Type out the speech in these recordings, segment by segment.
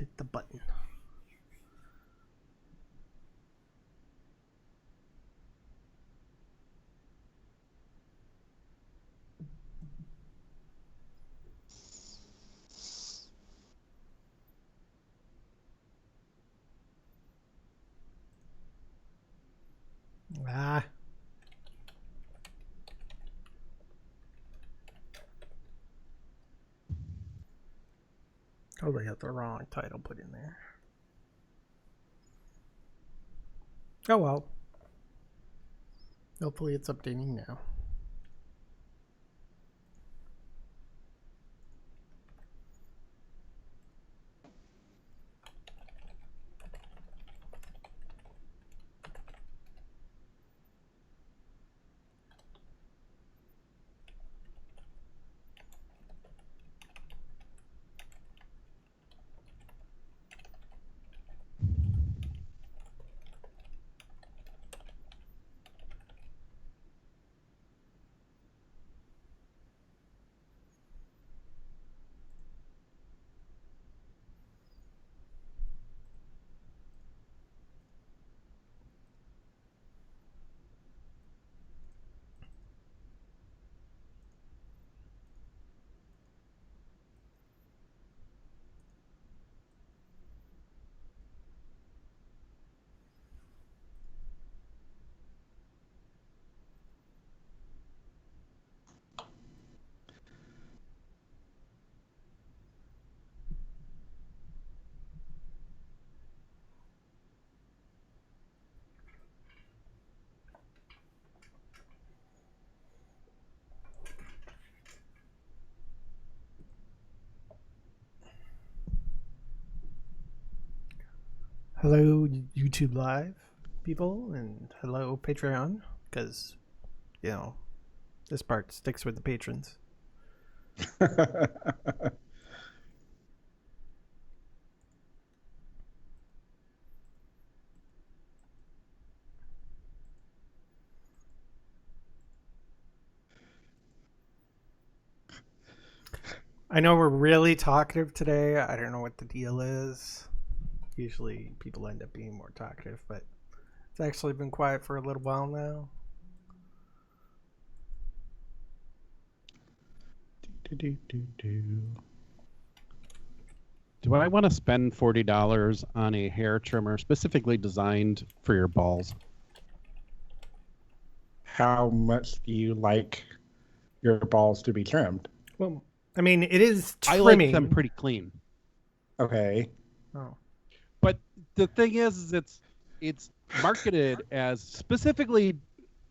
hit the button. Ah. Totally got the wrong title put in there. Oh well. Hopefully it's updating now. Hello, YouTube Live people, and hello, Patreon, because, you know, this part sticks with the patrons. I know we're really talkative today. I don't know what the deal is. Usually people end up being more talkative, but it's actually been quiet for a little while now. Do I want to spend $40 on a hair trimmer specifically designed for your balls? How much do you like your balls to be trimmed? Well, I mean, it is trimming. I like them pretty clean. Okay. Oh. But the thing is it's marketed as specifically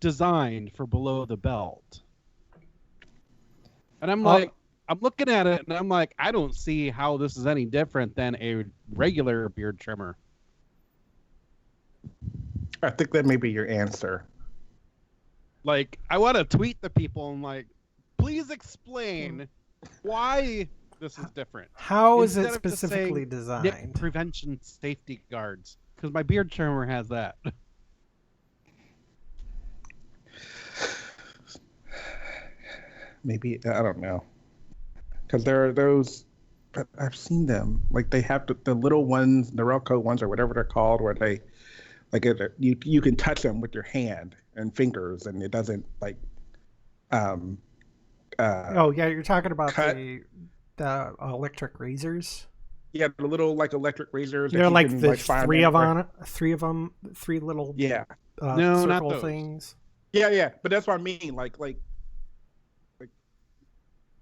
designed for below the belt. And I'm like, I'm looking at it and I'm like, I don't see how this is any different than a regular beard trimmer. I think that may be your answer. Like, I want to tweet the people and like, please explain why this is different. How is it specifically designed? Nip prevention safety guards. Because my beard trimmer has that. Maybe, I don't know. Because there are those, but I've seen them. Like they have the little ones, the Relco ones or whatever they're called, where they, like you can touch them with your hand and fingers and it doesn't like, oh yeah, you're talking about cut. the electric razors. Yeah, the little like electric razors. They're that you like can, the like, find three of them, three little yeah. No, not circle those. things. Yeah, but that's what I mean. Like,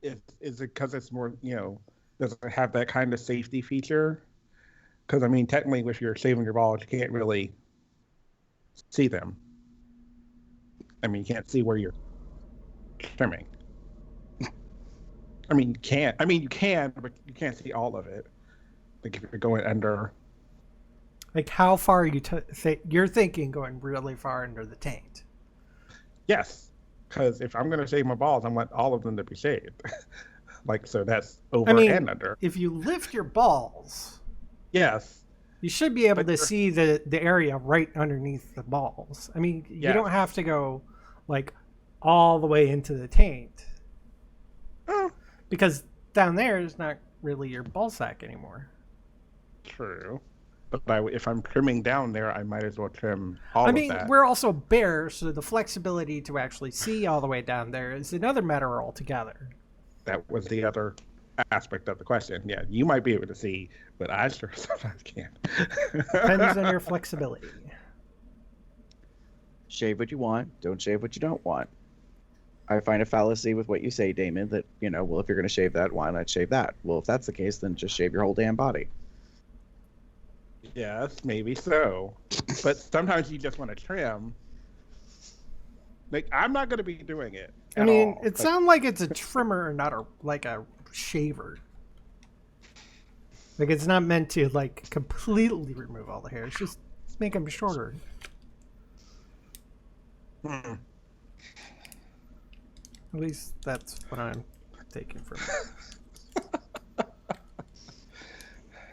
is it because it's more, does it have that kind of safety feature? Because I mean, technically, if you're shaving your balls, you can't really see them. I mean, you can't see where you're trimming. I mean, you can't. I mean, you can, but you can't see all of it. Like if you're going under. Like how far are you you're thinking going really far under the taint? Yes, because if I'm going to shave my balls, I want all of them to be shaved. Like, so that's over and under. If you lift your balls, yes, you should be able to see the area right underneath the balls. I mean, you don't have to go like all the way into the taint. Because down there is not really your ball sack anymore. True. But if I'm trimming down there, I might as well trim all I of mean, that. we're also bears, so the flexibility to actually see all the way down there is another matter altogether. That was the other aspect of the question. Yeah, you might be able to see, but I sure sometimes can't. Depends on your flexibility. Shave what you want. Don't shave what you don't want. I find a fallacy with what you say, Damon, that, well, if you're going to shave that, why not shave that? Well, if that's the case, then just shave your whole damn body. Yes, maybe so. But sometimes you just want to trim. Like, I'm not going to be doing it. I mean, it sounds like it's a trimmer, not a shaver. Like, it's not meant to completely remove all the hair. It's just make them shorter. Hmm. At least that's what I'm taking from it.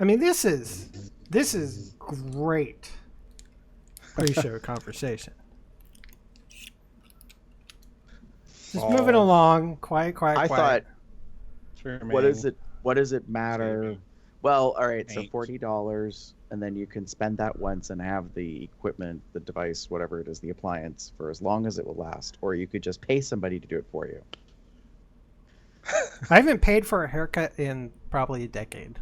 I mean, this is great pre-show conversation. Just moving along, quiet. I thought, Trimming. what does it matter? Shaving. Well, all right, so Paint. $40, and then you can spend that once and have the equipment, the device, whatever it is, the appliance, for as long as it will last. Or you could just pay somebody to do it for you. I haven't paid for a haircut in probably a decade.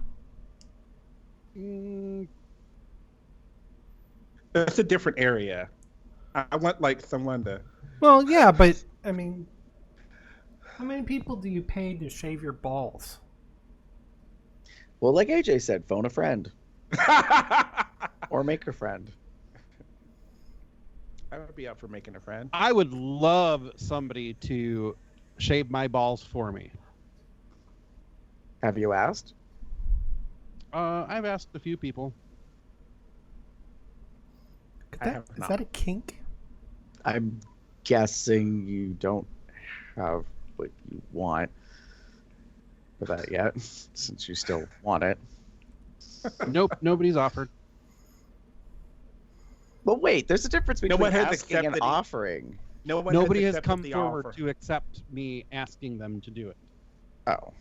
It's a different area. I want someone to. Well, yeah, but I mean, how many people do you pay to shave your balls? Well, like AJ said, phone a friend or make a friend. I would be up for making a friend. I would love somebody to shave my balls for me. Have you asked? I've asked a few people. Is that a kink? I'm guessing you don't have what you want for that yet, since you still want it. Nope, nobody's offered. But wait, there's a difference between one has asking and accepted it. offering. Nobody has accepted come the forward offer. to accept me asking them to do it. Oh.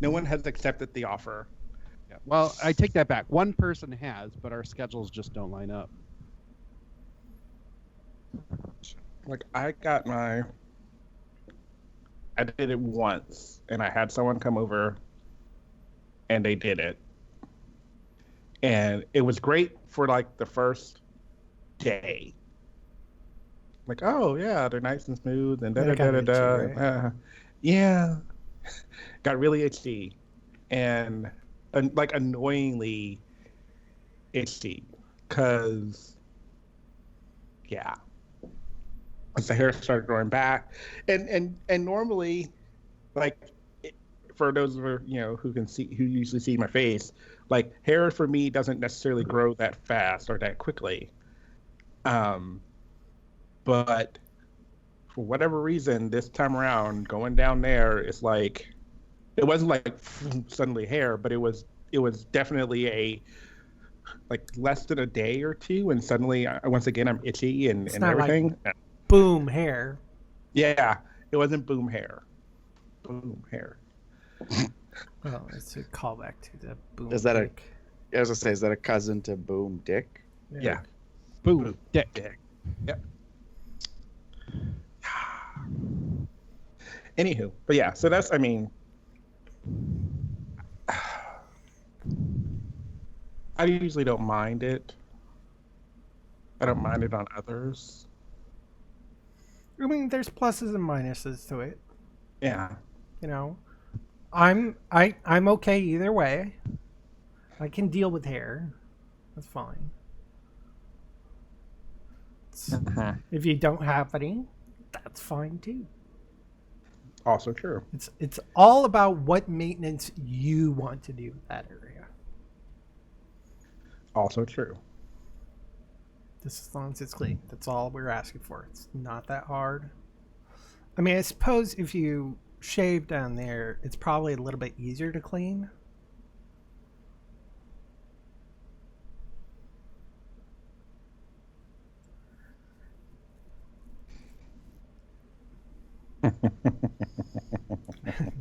No one has accepted the offer. Yeah. Well, I take that back. One person has, but our schedules just don't line up. I did it once, and I had someone come over, and they did it. And it was great for the first day. Oh yeah, they're nice and smooth, and da da da da da. Right? Yeah, got really itchy, and annoyingly itchy, cause yeah, as the hair started growing back, and normally, for those of who usually see my face, hair for me doesn't necessarily grow that fast or that quickly. But for whatever reason, this time around, going down there, it's it wasn't suddenly hair, but it was definitely a less than a day or two, and suddenly once again I'm itchy and everything. Boom hair. Yeah, it wasn't boom hair. Boom hair. Oh, it's a callback to the boom. Is that dick. I was gonna say, is that a cousin to Boom Dick? Yeah. Boom, dick. Yep. Anywho, but yeah, so that's, I usually don't mind it. I don't mind it on others. I mean, there's pluses and minuses to it. Yeah. I'm okay either way. I can deal with hair. That's fine. If you don't have any, that's fine too. Also true. It's all about what maintenance you want to do with that area. Also true. Just as long as it's clean. That's all we're asking for. It's not that hard. I mean, I suppose if you shave down there, it's probably a little bit easier to clean.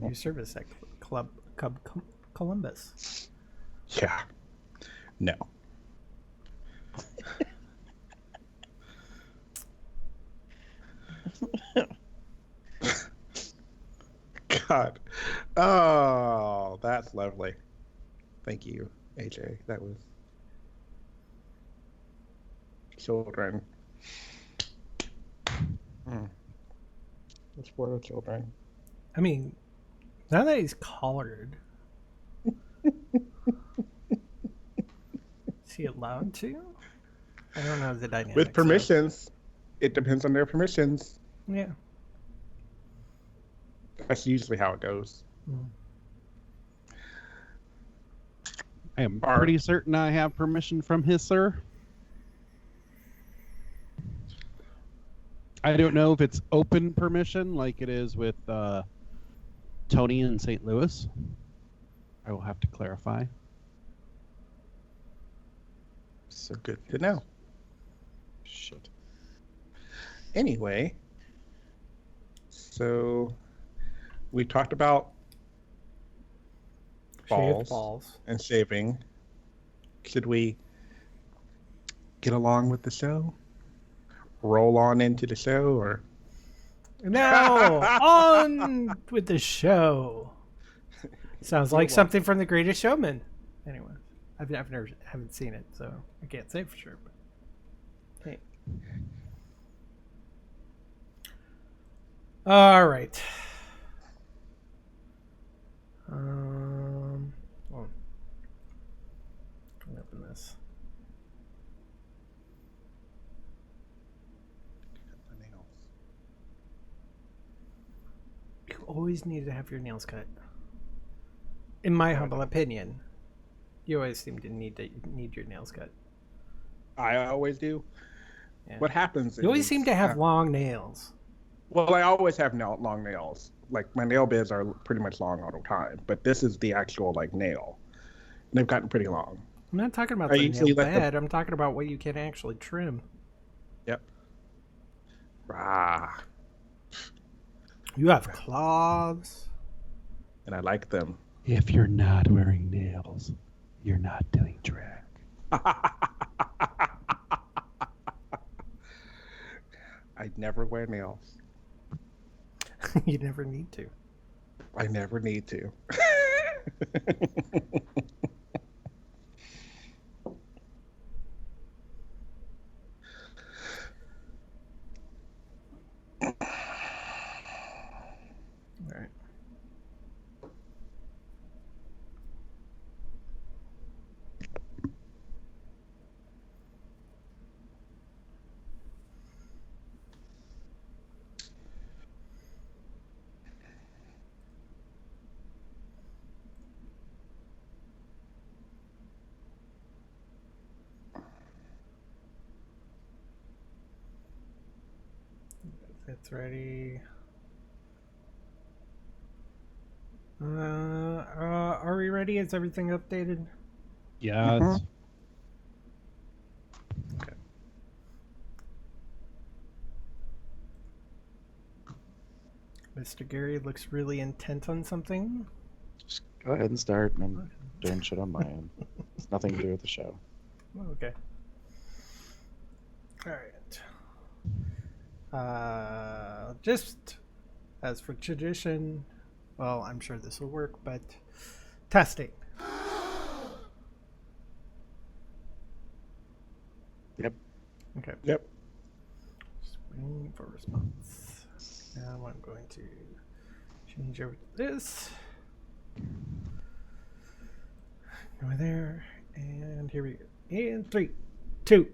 New service at Columbus. Yeah. No. God. Oh, that's lovely. Thank you, AJ. That was children. Let's spoil children. I mean, now that he's collared, is he allowed to? I don't know the dynamics. With permissions. It depends on their permissions. Yeah. That's usually how it goes. I am pretty certain I have permission from his sir. I don't know if it's open permission like it is with Tony in St. Louis. I will have to clarify. So good to know. Shit. Anyway, so we talked about Shaved balls and shaving. Should we get along with the show? Roll on into the show, or Now on with the show. Sounds like something from The Greatest Showman. Anyway, I've never haven't seen it, so I can't say for sure. But hey. All right. Oh. Let me open this. You always need to have your nails cut. In my humble opinion, you always seem to need your nails cut. I always do. Yeah. What happens? You always seem to have long nails. Well, I always have long nails. Like my nail beds are pretty much long all the time, but this is the actual like nail. They've gotten pretty long. I'm not talking about the nail bed. I'm talking about what you can actually trim. Yep. Ah. You have claws. And I like them. If you're not wearing nails, you're not doing drag. I'd never wear nails. You never need to. I never need to. All right. It's ready. Are we ready? Is everything updated? Yeah. Okay. Mr. Gary looks really intent on something. Just go ahead and start. I'm doing shit on my end. It's nothing to do with the show. Okay. All right. Just as for tradition, well, I'm sure this will work, but testing. Yep. Okay. Yep. Just waiting for response. Now I'm going to change over to this. Go there, and here we go. And 3, 2.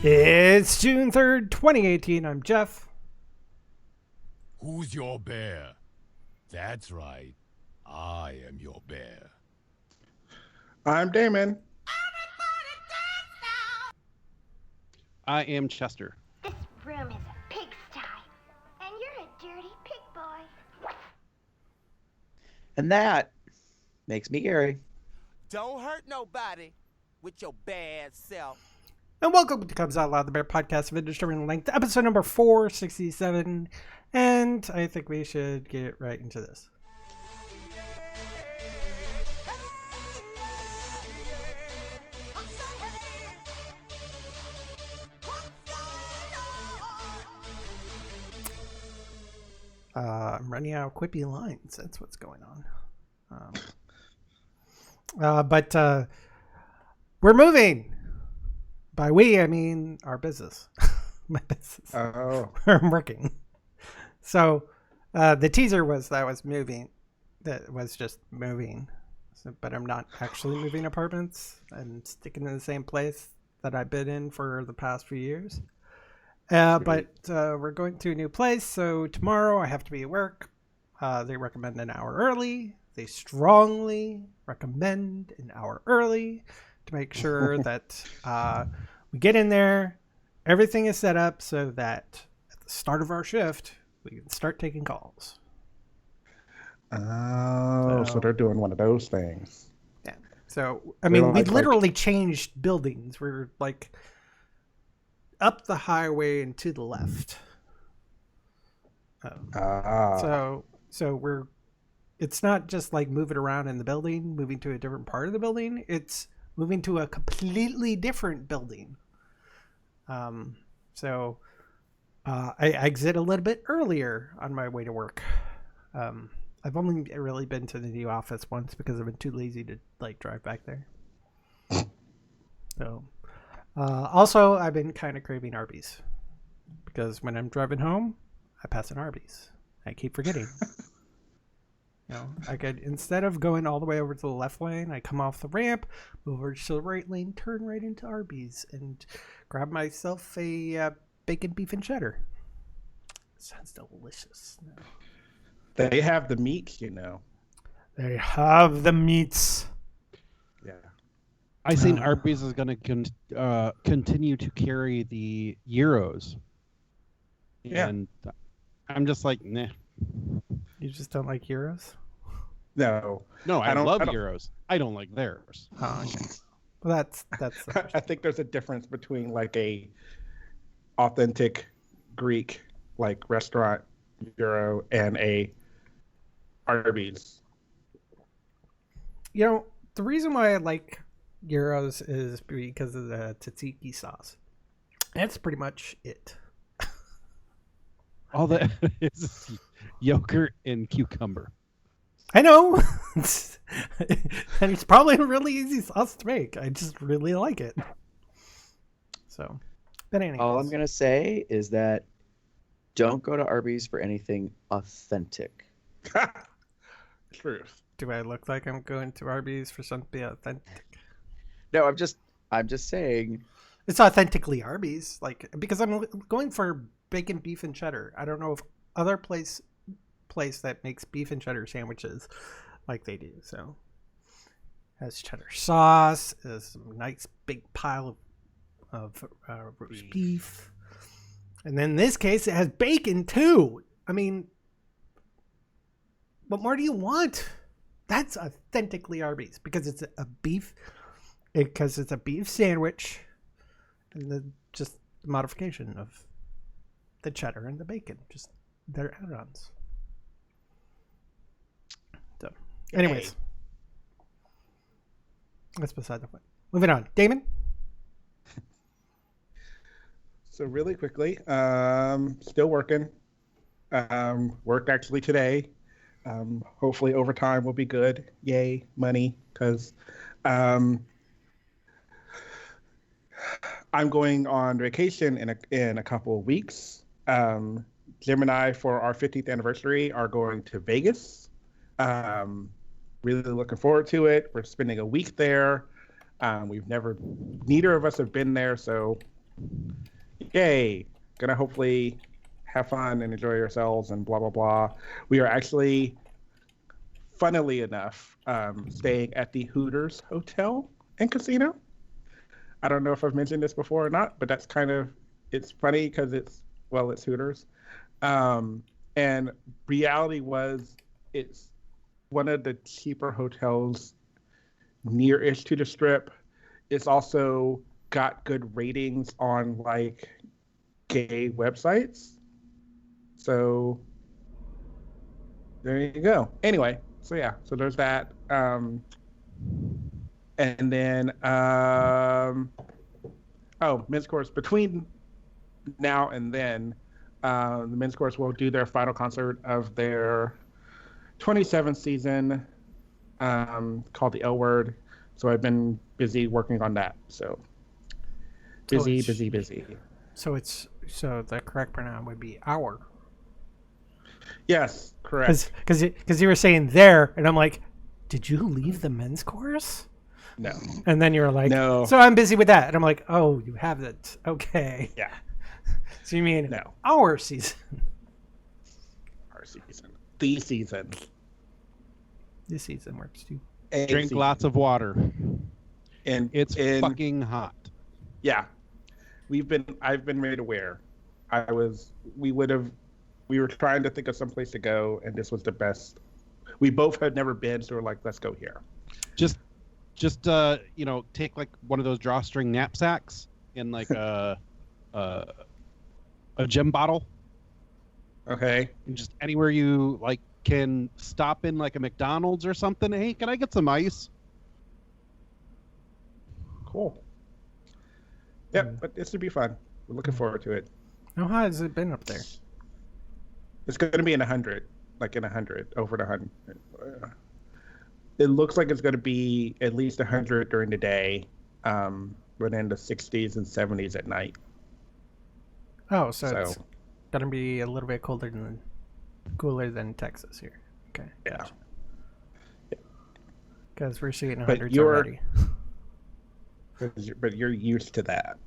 It's June 3rd, 2018. I'm Jeff. Who's your bear? That's right. I am your bear. I'm Damon. I am Chester. This room is a pigsty, and you're a dirty pig boy. And that makes me Gary. Don't hurt nobody with your bad self. And welcome to Comes Out Loud, the Bear Podcast of Indeterminate Length, episode number 467. And I think we should get right into this. I'm running out of quippy lines. That's what's going on. But we're moving. By we, I mean our business. My business. Oh. Where I'm working. So the teaser was that I was moving. That was just moving. So, but I'm not actually moving apartments. I'm sticking in the same place that I've been in for the past few years. But we're going to a new place, so tomorrow I have to be at work. They recommend an hour early. They strongly recommend an hour early to make sure that we get in there. Everything is set up so that at the start of our shift, we can start taking calls. Oh, so they're doing one of those things. Yeah. So, I mean, we literally changed buildings. We're like up the highway and to the left. So it's not just like moving around in the building, moving to a different part of the building. It's moving to a completely different building. So I exit a little bit earlier on my way to work. I've only really been to the new office once because I've been too lazy to like drive back there. So also I've been kind of craving Arby's because when I'm driving home, I pass an Arby's. I keep forgetting. You know, I could, instead of going all the way over to the left lane, I come off the ramp, move over to the right lane, turn right into Arby's, and grab myself a bacon, beef, and cheddar. Sounds delicious. They have the meats, you know. They have the meats. Yeah. I think Arby's is going to continue to carry the gyros. Yeah. And I'm just like, nah. You just don't like gyros? No. No, I don't- love I don't- gyros. I don't like theirs. Oh, okay. Well, that's I think there's a difference between like a authentic Greek like restaurant gyro and a Arby's. You know, the reason why I like gyros is because of the tzatziki sauce. That's pretty much it. All that is yogurt and cucumber. I know. And it's probably a really easy sauce to make. I just really like it. So, but anyways. All I'm gonna say is that don't go to Arby's for anything authentic. Truth. Do I look like I'm going to Arby's for something authentic? No, I'm just saying. It's authentically Arby's, like, because I'm going for bacon, beef, and cheddar. I don't know if other place that makes beef and cheddar sandwiches like they do. So has cheddar sauce, is a nice big pile of roast beef, and then in this case it has bacon too. I mean, what more do you want? That's authentically Arby's because it's a beef sandwich, and just the modification of the cheddar and the bacon, just their add-ons. So, anyways, that's beside the point. Moving on, Damon. So really quickly, still working. Worked actually today. Hopefully overtime will be good. Yay, money, because I'm going on vacation in a couple of weeks. Jim and I, for our 50th anniversary, are going to Vegas. Really looking forward to it. We're spending a week there. Neither of us have been there, so yay. Gonna hopefully have fun and enjoy ourselves and blah, blah, blah. We are actually, funnily enough, staying at the Hooters Hotel and Casino. I don't know if I've mentioned this before or not, but that's kind of it's funny because it's Hooters, and reality was it's one of the cheaper hotels near-ish to the Strip. It's also got good ratings on like gay websites. So there you go. Anyway, so yeah, so there's that. And then men's course between now and then, the men's course will do their final concert of their 27th season, called the L Word. So I've been busy working on that. So busy. So the correct pronoun would be our. Yes, correct. Because you were saying there, and I'm like, did you leave the men's chorus? No. And then you were like, no. So I'm busy with that, and I'm like, oh, you have it. Okay. Yeah. So you mean no? Our season. Our season. The season. This season works too. Drink lots of water. And it's fucking hot. Yeah. I've been made aware. We were trying to think of some place to go, and this was the best. We both had never been, so we're like, let's go here. Just take like one of those drawstring knapsacks and like a gym bottle. Okay. And just anywhere you like can stop in, like a McDonald's or something. Hey, can I get some ice? Cool. Yep, but this should be fun. We're looking forward to it. How high has it been up there? It's going to be in 100, like in 100, over the 100. It looks like it's going to be at least 100 during the day, but in the 60s and 70s at night. Oh, so it's going to be a little bit cooler than Texas here. Okay. Yeah. Gotcha. Because we're seeing 100s already. But you're used to that.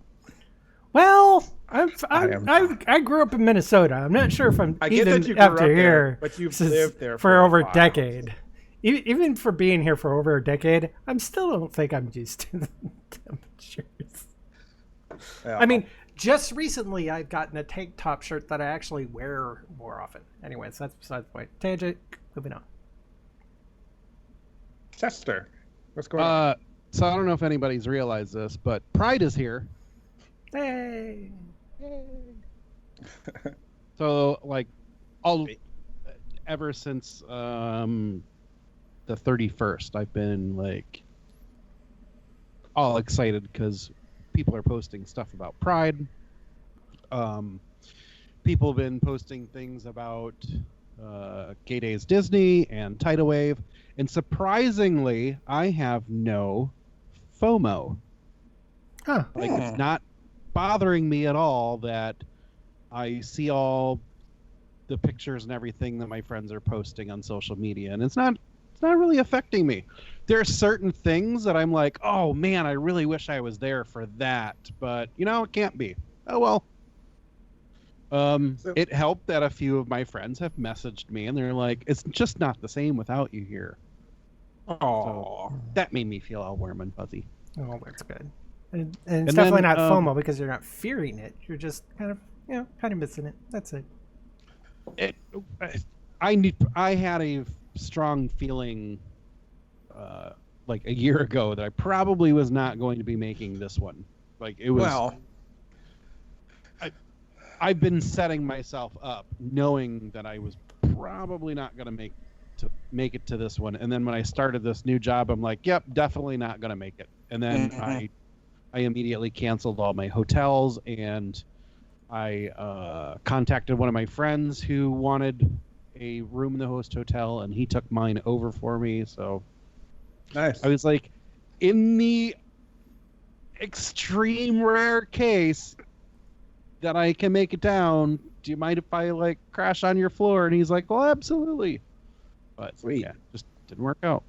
Well, I grew up in Minnesota. I'm not sure if I'm even after here, but you've lived there for over a decade. Even for being here for over a decade, I still don't think I'm used to the temperatures. Yeah. I mean, just recently I've gotten a tank top shirt that I actually wear more often. Anyways, that's besides the point. Tangent, moving on. Chester, what's going on? So I don't know if anybody's realized this, but Pride is here. Hey. So like ever since the 31st, I've been like all excited because people are posting stuff about Pride. People have been posting things about Gay Days Disney and Tidal Wave, and surprisingly, I have no FOMO. Huh. Like it's not bothering me at all that I see all the pictures and everything that my friends are posting on social media, and it's not really affecting me. There are certain things that I'm like, oh man, I really wish I was there for that, but it can't be. Oh well. It helped that a few of my friends have messaged me and they're like, it's just not the same without you here. Oh, so that made me feel all warm and fuzzy. Oh, that's good. And it's definitely not FOMO because you're not fearing it. You're just kind of missing it. That's it. I had a strong feeling like a year ago that I probably was not going to be making this one. Like it was. I've been setting myself up knowing that I was probably not going to make it to this one. And then when I started this new job, I'm like, yep, definitely not going to make it. And then I immediately canceled all my hotels, and I contacted one of my friends who wanted a room in the host hotel, and he took mine over for me. So nice. I was like, in the extreme rare case that I can make it down, do you mind if I like crash on your floor? And he's like, well, absolutely. But sweet. Yeah, just didn't work out.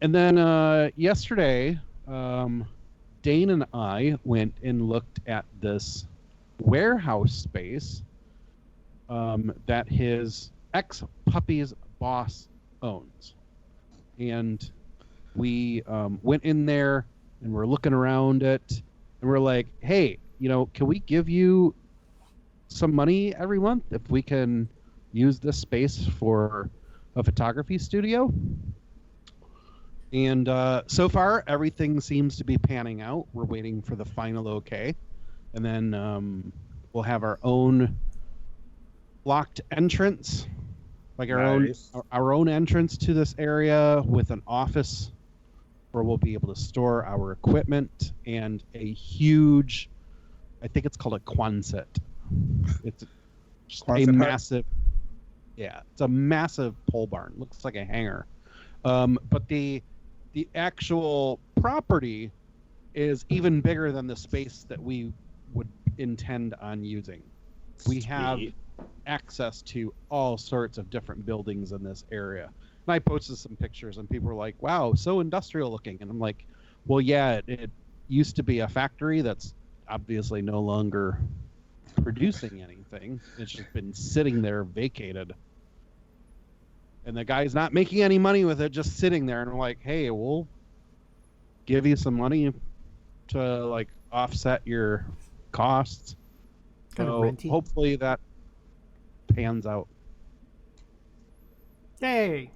And then yesterday, Dane and I went and looked at this warehouse space that his ex-puppy's boss owns. And we went in there and we're looking around it, and we're like, hey, can we give you some money every month if we can use this space for a photography studio? And so far, everything seems to be panning out. We're waiting for the final okay. And then we'll have our own locked entrance, like Nice. our own entrance to this area with an office where we'll be able to store our equipment and a huge, I think it's called a Quonset. It's just Quonset a hut? massive, yeah, it's a massive pole barn. Looks like a hangar. But the actual property is even bigger than the space that we would intend on using. We have Sweet. access to all sorts of different buildings in this area. And I posted some pictures and people were like, wow, so industrial looking. And I'm like, well, yeah, it used to be a factory that's obviously no longer producing anything. It's just been sitting there vacated. And the guy's not making any money with it, just sitting there. And I'm like, hey, we'll give you some money to like offset your costs. Kind of So renty. hopefully that pans out. Yay!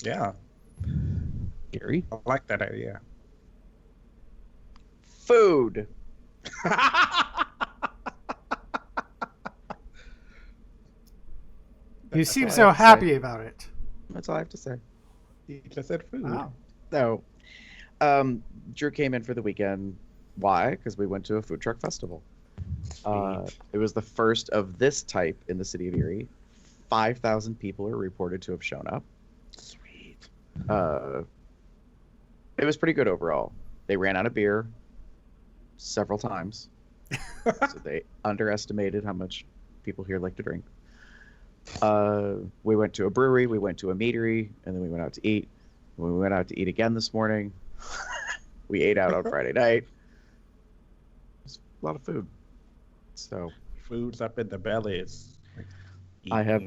Yeah, Gary? I like that idea. Food. You That's seem all I so have to say. happy about it. That's all I have to say. You just said food. Wow. No. Drew came in for the weekend. Why? Because we went to a food truck festival. It was the first of this type in the city of Erie. 5,000 people are reported to have shown up. Sweet. It was pretty good overall. They ran out of beer several times. So they underestimated how much people here like to drink. We went to a brewery, we went to a meadery, and then we went out to eat. We went out to eat again this morning. We ate out on Friday night. It was a lot of food. So Food's up in the bellies. I have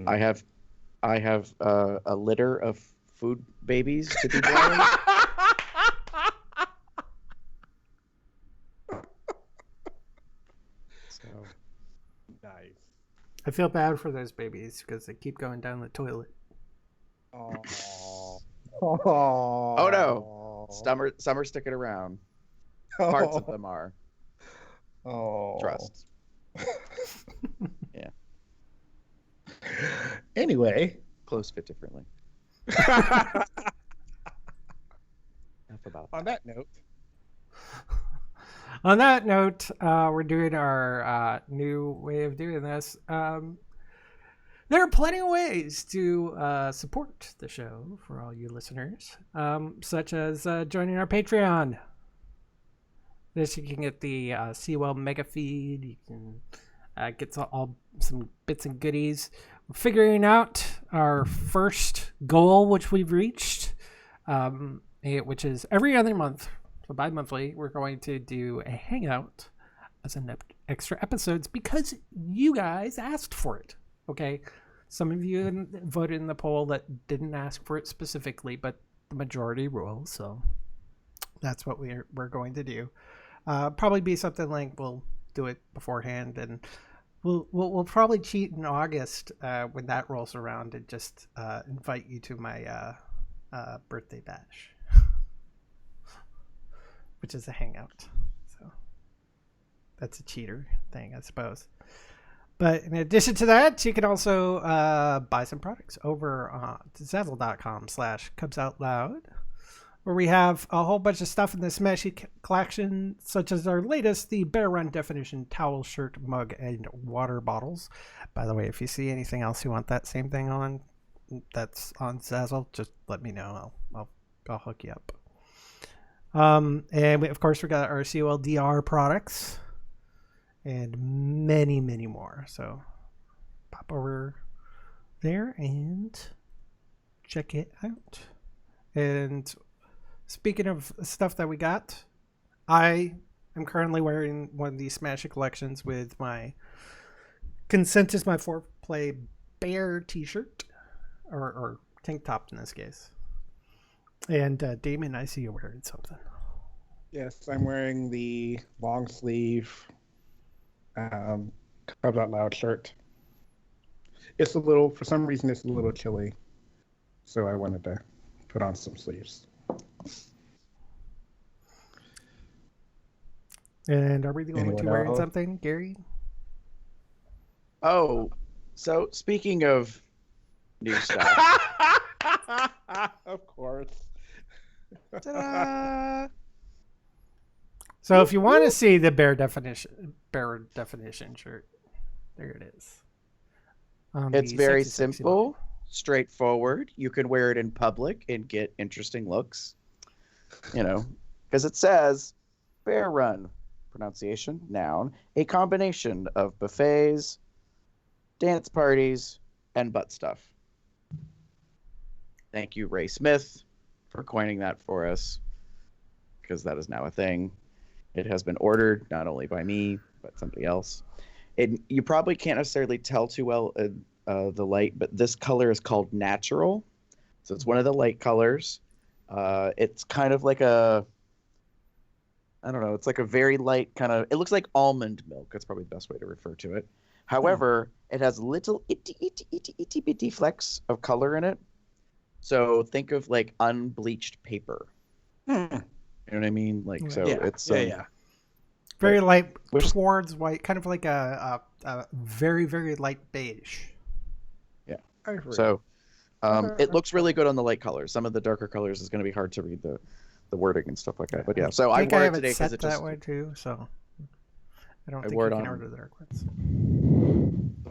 a litter of food babies to be born. So Nice. I feel bad for those babies because they keep going down the toilet. Oh. Oh, no. some are sticking around. Parts of them are. Oh. Trust. Yeah. Anyway. Clothes fit differently. On Enough about that. that note. On that note, we're doing our new way of doing this. There are plenty of ways to support the show for all you listeners, such as joining our Patreon. This you can get the COL mega feed. You can get some bits and goodies. We're figuring out our first goal, which we've reached, which is every other month. So bi-monthly, we're going to do a hangout as an extra episodes because you guys asked for it. Okay, some of you voted in the poll that didn't ask for it specifically, but the majority rules. So that's what we're going to do. Probably be something like we'll do it beforehand, and we'll probably cheat in August when that rolls around and just invite you to my birthday bash. Which is a hangout. So that's a cheater thing, I suppose. But in addition to that, you can also buy some products over on Zazzle.com/CubsOutLoud, where we have a whole bunch of stuff in the Smashy collection, such as our latest, the Bear Run Definition towel, shirt, mug, and water bottles. By the way, if you see anything else you want that same thing on, that's on Zazzle, just let me know. I'll hook you up. And of course we got our COLDR products and many more, so pop over there and check it out. And speaking of stuff that we got, I am currently wearing one of these Smash collections with my Consent is My Foreplay Bear t-shirt or tank top in this case. And Damon, I see you wearing something. Yes, I'm wearing the long sleeve Cubs Out Loud shirt. It's a little, for some reason, it's a little chilly, so I wanted to put on some sleeves. And are we the only Anyone two wearing else? something, Gary? Oh, so speaking of new stuff. Of course. Ta-da! So if you want to see the bare definition shirt, there it is. It's The very Sexy Sexy simple, straightforward. You can wear it in public and get interesting looks. You know, because it says Bear Run, pronunciation, noun, a combination of buffets, dance parties, and butt stuff. Thank you, Ray Smith, for coining that for us, because that is now a thing. It has been ordered not only by me, but somebody else. You probably can't necessarily tell too well the light, but this color is called Natural. So it's one of the light colors. It's kind of like I don't know, it's like a very light kind of, it looks like almond milk. That's probably the best way to refer to it. However, it has little itty bitty flecks of color in it. So think of like unbleached paper. You know what I mean? Like, so Yeah, it's yeah. very light Which- towards white, kind of like a very, very light beige. I agree. So it looks really good on the light colors. Some of the darker colors is going to be hard to read the wording and stuff like that. But yeah, so I think wore I it have today it because set it that just way too, so I don't I think wore you it can on- order the dark ones.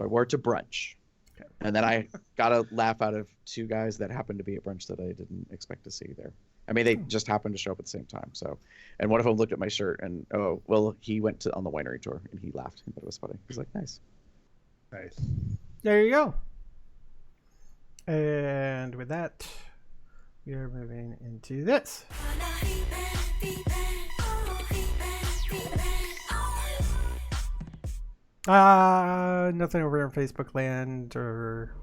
I wore it to brunch. Okay. And then I got a laugh out of two guys that happened to be at brunch that I didn't expect to see there. I mean, they just happened to show up at the same time. So, and one of them looked at my shirt and, oh, well, he went on the winery tour and he laughed. He thought it was funny. He's like, nice. Nice. There you go. And with that, we are moving into this. Nothing over on Facebook land or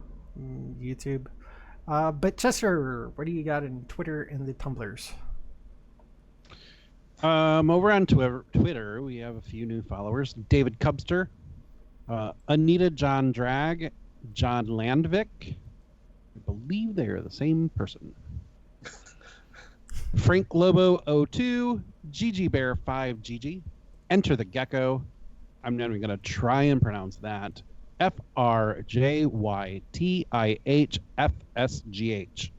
YouTube. But Chester, what do you got in Twitter and the Tumblrs? Over on Twitter, we have a few new followers. David Cubster, Anita John Drag, John Landvik. I believe they are the same person. Frank Lobo 02, Gigi Bear 5 Gigi, Enter the Gecko. I'm not even going to try and pronounce that. FRJYTIHFSGH.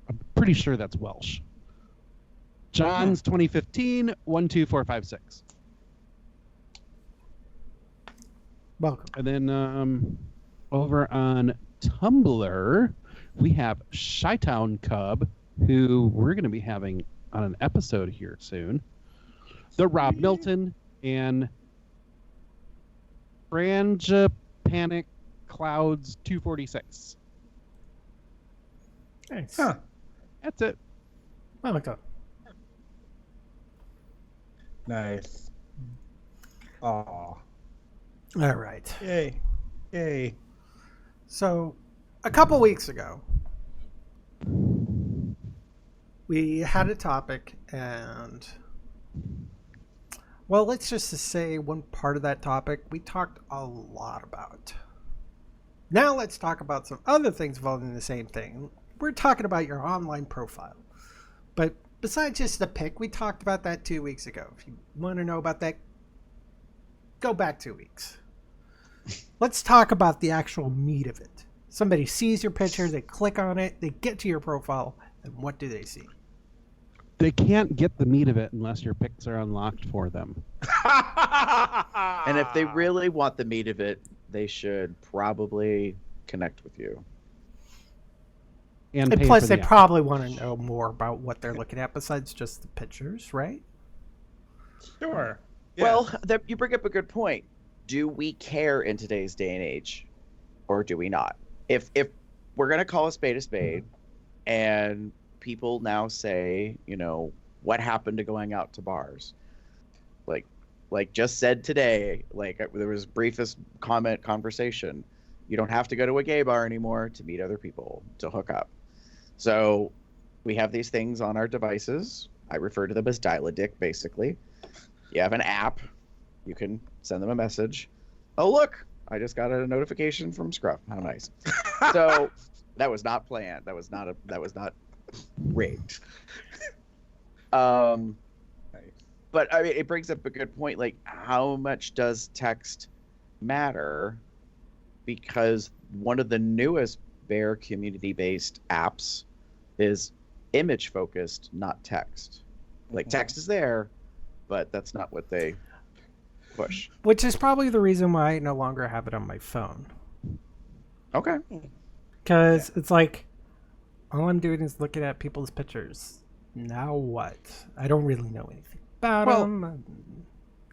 I'm pretty sure that's Welsh. John's 2015 12456. Welcome. And then over on Tumblr, we have Chi-Town Cub, who we're going to be having on an episode here soon. The Rob Milton and Frangipanic Clouds 246. Nice. Huh. That's it. Welcome. Nice. Aw. All right. Yay. Yay. So, a couple weeks ago, we had a topic, and well, let's just say one part of that topic we talked a lot about. Now let's talk about some other things involving the same thing. We're talking about your online profile. But besides just the pic, we talked about that 2 weeks ago. If you want to know about that, go back 2 weeks. Let's talk about the actual meat of it. Somebody sees your picture, they click on it, they get to your profile, and what do they see? They can't get the meat of it unless your pics are unlocked for them. And if they really want the meat of it, they should probably connect with you. And And pay plus, for they the app. probably want to know more about what they're looking at besides just the pictures, right? Sure. Yeah. Well, you bring up a good point. Do we care in today's day and age, or do we not? If we're gonna call a spade, and people now say, you know, what happened to going out to bars? Like just said today, like there was briefest conversation. You don't have to go to a gay bar anymore to meet other people, to hook up. So we have these things on our devices. I refer to them as dial-a-dick, basically. You have an app. You can send them a message. Oh, look, I just got a notification from Scruff. How nice. So that was not planned. That was not rigged. But I mean, it brings up a good point. Like, how much does text matter? Because one of the newest Bear community-based apps is image-focused, not text. Like, text is there, but that's not what they push. Which is probably the reason why I no longer have it on my phone. Okay. Because it's like, all I'm doing is looking at people's pictures. Now what? I don't really know anything about them.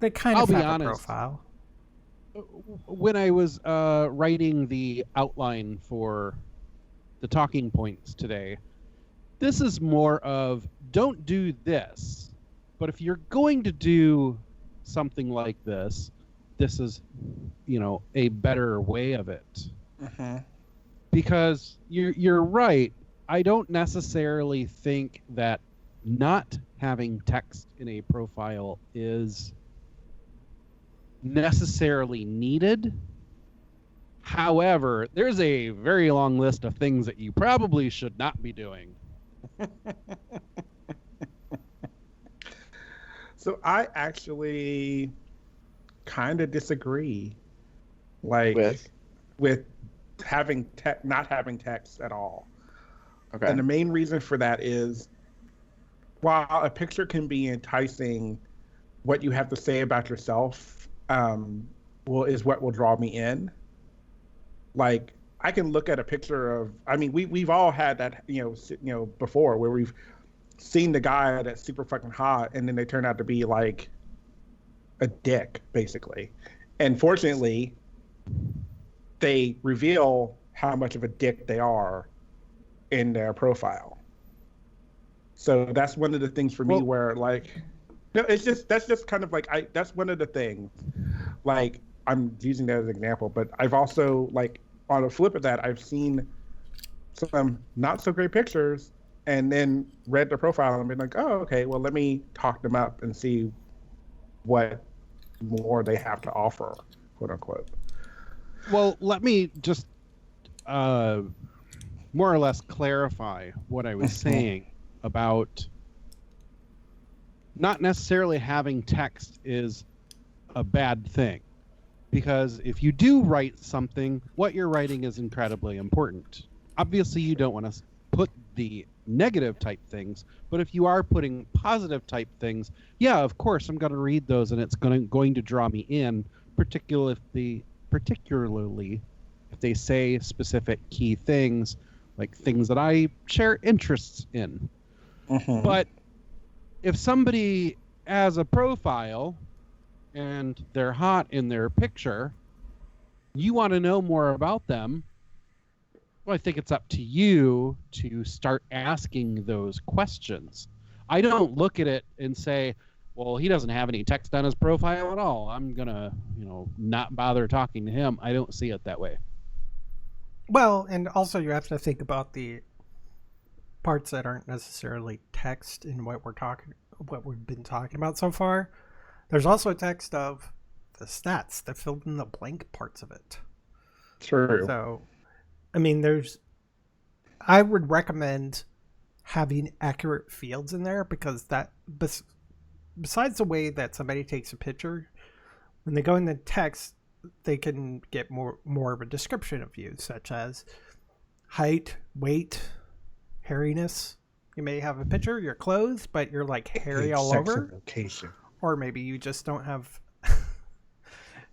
They kind of have a profile. When I was writing the outline for the talking points today, this is more of, don't do this, but if you're going to do something like this is, a better way of it. Because you're right. I don't necessarily think that not having text in a profile is necessarily needed. However, there's a very long list of things that you probably should not be doing. So I actually kind of disagree, like with having not having text at all. Okay. And the main reason for that is, while a picture can be enticing, what you have to say about yourself is what will draw me in. Like, I can look at a picture of, I mean, we've all had that, before, where we've seen the guy that's super fucking hot and then they turn out to be like a dick, basically. And fortunately, they reveal how much of a dick they are in their profile. So that's one of the things for me where, like, no, that's just kind of like, that's one of the things. Like, I'm using that as an example, but I've also, like, on the flip of that, I've seen some not so great pictures and then read their profile and been like, oh, okay, well, let me talk them up and see what more they have to offer, quote unquote. Well, let me just more or less clarify what I was saying about not necessarily having text is a bad thing. Because if you do write something, what you're writing is incredibly important. Obviously, you don't want to put the negative type things, but if you are putting positive type things, yeah, of course, I'm going to read those and it's going to draw me in, particularly if they say specific key things, like things that I share interests in. But if somebody has a profile and they're hot in their picture, you want to know more about them, well, I think it's up to you to start asking those questions. I don't look at it and say, well, he doesn't have any text on his profile at all, I'm going to, not bother talking to him. I don't see it that way. Well, and also you have to think about the parts that aren't necessarily text in what we've been talking about so far. There's also a text of the stats that filled in the blank parts of it. True. So, I mean, I would recommend having accurate fields in there, because that, besides the way that somebody takes a picture, when they go in the text, they can get more of a description of you, such as height, weight, hairiness. You may have a picture, you're clothed, but you're like hairy all over. Location. Or maybe you just don't have,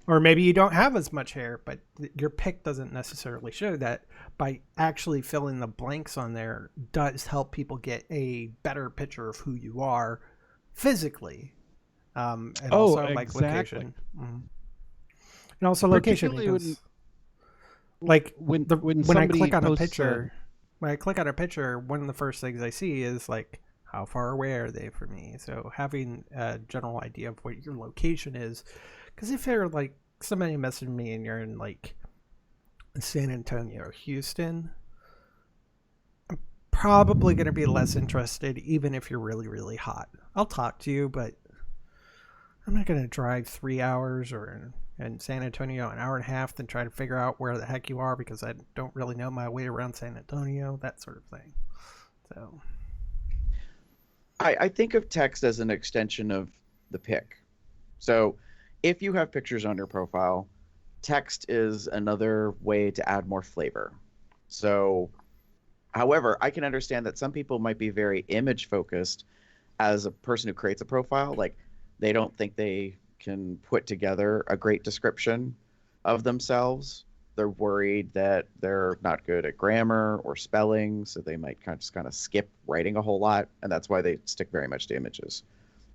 or maybe you don't have as much hair, but your pic doesn't necessarily show that. By actually filling the blanks on there does help people get a better picture of who you are physically. And also like location. And also location, because like when I click on a picture, one of the first things I see is like, how far away are they from me? So having a general idea of what your location is, because if they're like, somebody messaged me and you're in like San Antonio or Houston, I'm probably going to be less interested, even if you're really, really hot. I'll talk to you, but I'm not going to drive 3 hours or in San Antonio an hour and a half then try to figure out where the heck you are because I don't really know my way around San Antonio, that sort of thing. So I think of text as an extension of the pic. So if you have pictures on your profile, text is another way to add more flavor. So, however, I can understand that some people might be very image focused as a person who creates a profile. Like, they don't think they can put together a great description of themselves. They're worried that they're not good at grammar or spelling, so they might kind of skip writing a whole lot, and that's why they stick very much to images.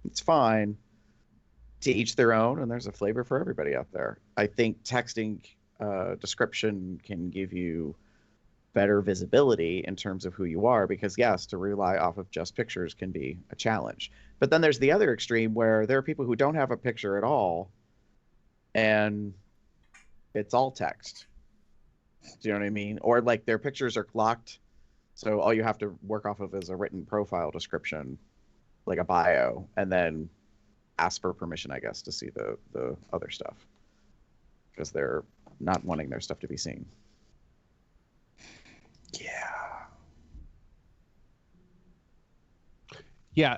It's fine. To each their own, and there's a flavor for everybody out there. I think texting description can give you better visibility in terms of who you are, because yes, to rely off of just pictures can be a challenge. But then there's the other extreme where there are people who don't have a picture at all, and it's all text. Do you know what I mean? Or like their pictures are locked, so all you have to work off of is a written profile description, like a bio, and then ask for permission, I guess, to see the other stuff, because they're not wanting their stuff to be seen. Yeah,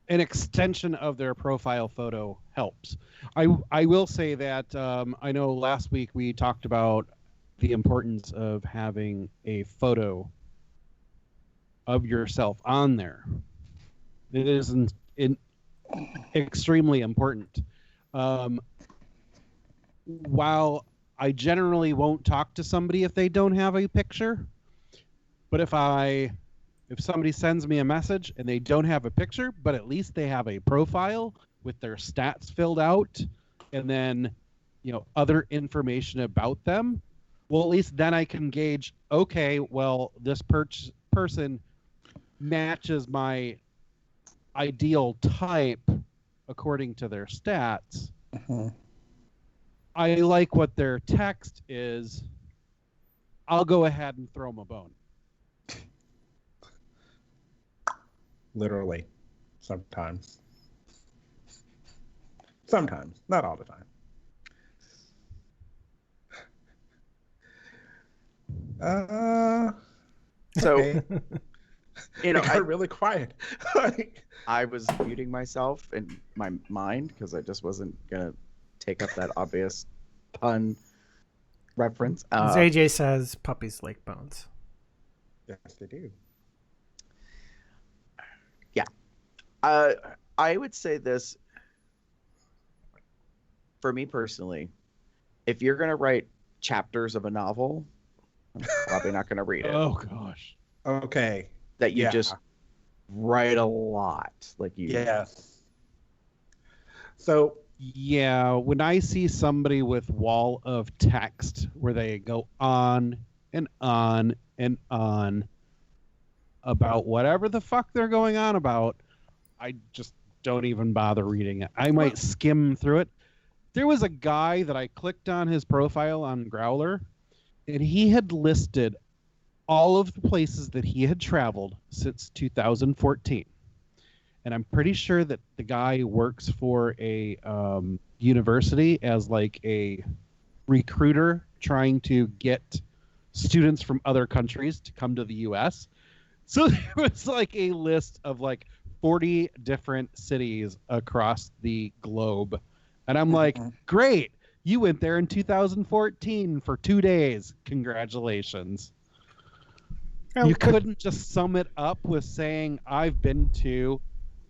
an extension of their profile photo helps. I will say that I know last week we talked about the importance of having a photo of yourself on there. It is extremely important. While I generally won't talk to somebody if they don't have a picture, but if somebody sends me a message and they don't have a picture, but at least they have a profile with their stats filled out and then, other information about them, well, at least then I can gauge, okay, well, this person matches my ideal type according to their stats. Uh-huh. I like what their text is. I'll go ahead and throw them a bone. Literally. Sometimes. Sometimes. Not all the time. So, okay. I got really quiet. I was muting myself in my mind because I just wasn't gonna take up that obvious pun reference. As AJ says, puppies like bones. Yes, they do. Yeah. I would say this, for me personally, if you're going to write chapters of a novel, I'm probably not going to read it. Oh, gosh. Okay. That you just write a lot. Like you. Yes. So. Yeah, when I see somebody with wall of text where they go on and on and on about whatever the fuck they're going on about, I just don't even bother reading it. I might skim through it. There was a guy that I clicked on his profile on Growler, and he had listed all of the places that he had traveled since 2014. And I'm pretty sure that the guy works for a university as like a recruiter trying to get students from other countries to come to the U.S. So there was like a list of like 40 different cities across the globe. And I'm like, great. You went there in 2014 for 2 days. Congratulations. You couldn't just sum it up with saying, I've been to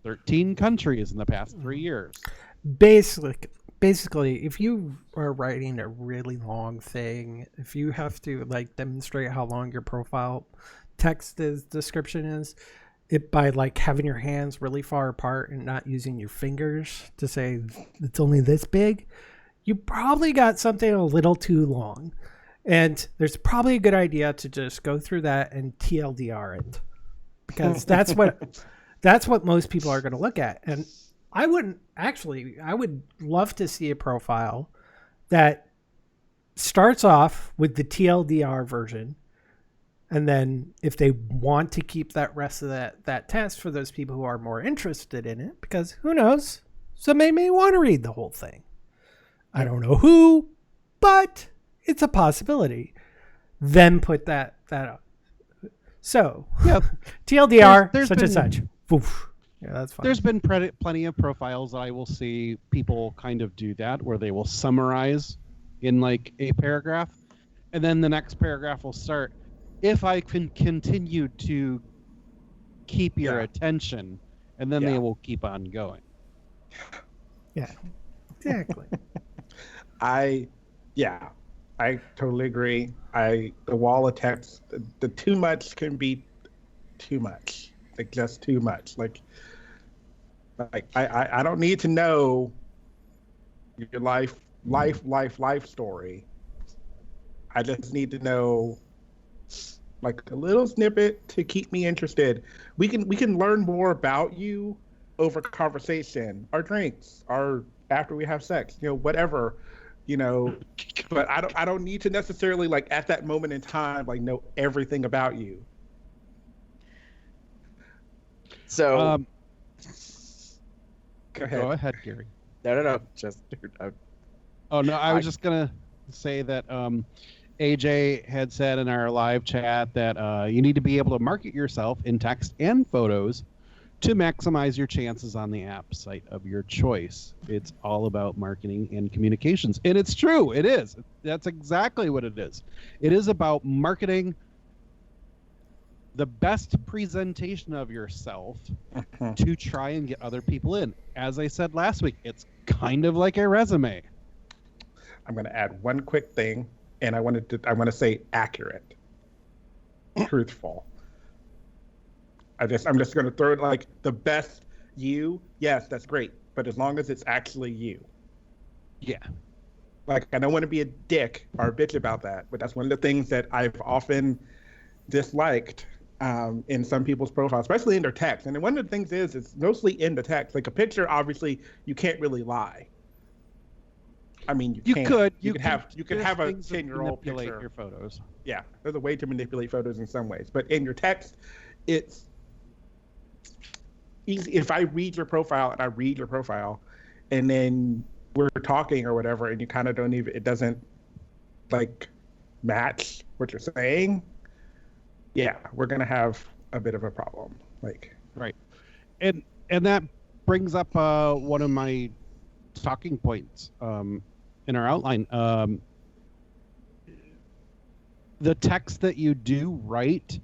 13 countries in the past 3 years. Basically, if you are writing a really long thing, if you have to like demonstrate how long your profile text description is, it by like having your hands really far apart and not using your fingers to say it's only this big, you probably got something a little too long. And there's probably a good idea to just go through that and TLDR it, because that's what most people are going to look at. And I would love to see a profile that starts off with the TLDR version, And then if they want to keep that rest of that test for those people who are more interested in it, because who knows, somebody may want to read the whole thing. I don't know who, but it's a possibility. Then put that up. So, Yep. TLDR, There's such been- and such. Oof. Yeah, that's fine. There's been plenty of profiles that I will see people kind of do that, where they will summarize in like a paragraph, and then the next paragraph will start. If I can continue to keep your attention, and then they will keep on going. Yeah, exactly. I totally agree. The wall of text, the too much can be too much, like just too much. Like I don't need to know your life story. I just need to know like a little snippet to keep me interested. We can learn more about you over conversation, our drinks, our after we have sex, whatever, but I don't need to necessarily like at that moment in time like know everything about you. So Go ahead. Go ahead, Gary. no. Just Oh no, I was just gonna say that AJ had said in our live chat that you need to be able to market yourself in text and photos to maximize your chances on the app site of your choice. It's all about marketing and communications. And it's true, it is. That's exactly what it is. It is about marketing the best presentation of yourself to try and get other people in. As I said last week, it's kind of like a resume. I'm going to add one quick thing, and I want to say accurate, truthful. I'm just going to throw it like the best you. Yes, that's great, but as long as it's actually you. Yeah. Like I don't want to be a dick or a bitch about that, but that's one of the things that I've often disliked in some people's profiles, especially in their text. And then one of the things is it's mostly in the text. Like a picture, obviously, you can't really lie. I mean, you can have a 10-year-old picture. Your photos. Yeah, there's a way to manipulate photos in some ways, but in your text, it's easy. If I read your profile and then we're talking or whatever, and you kind of it doesn't like match what you're saying. Yeah, we're gonna have a bit of a problem. Like, right, and that brings up one of my talking points in our outline. The text that you do write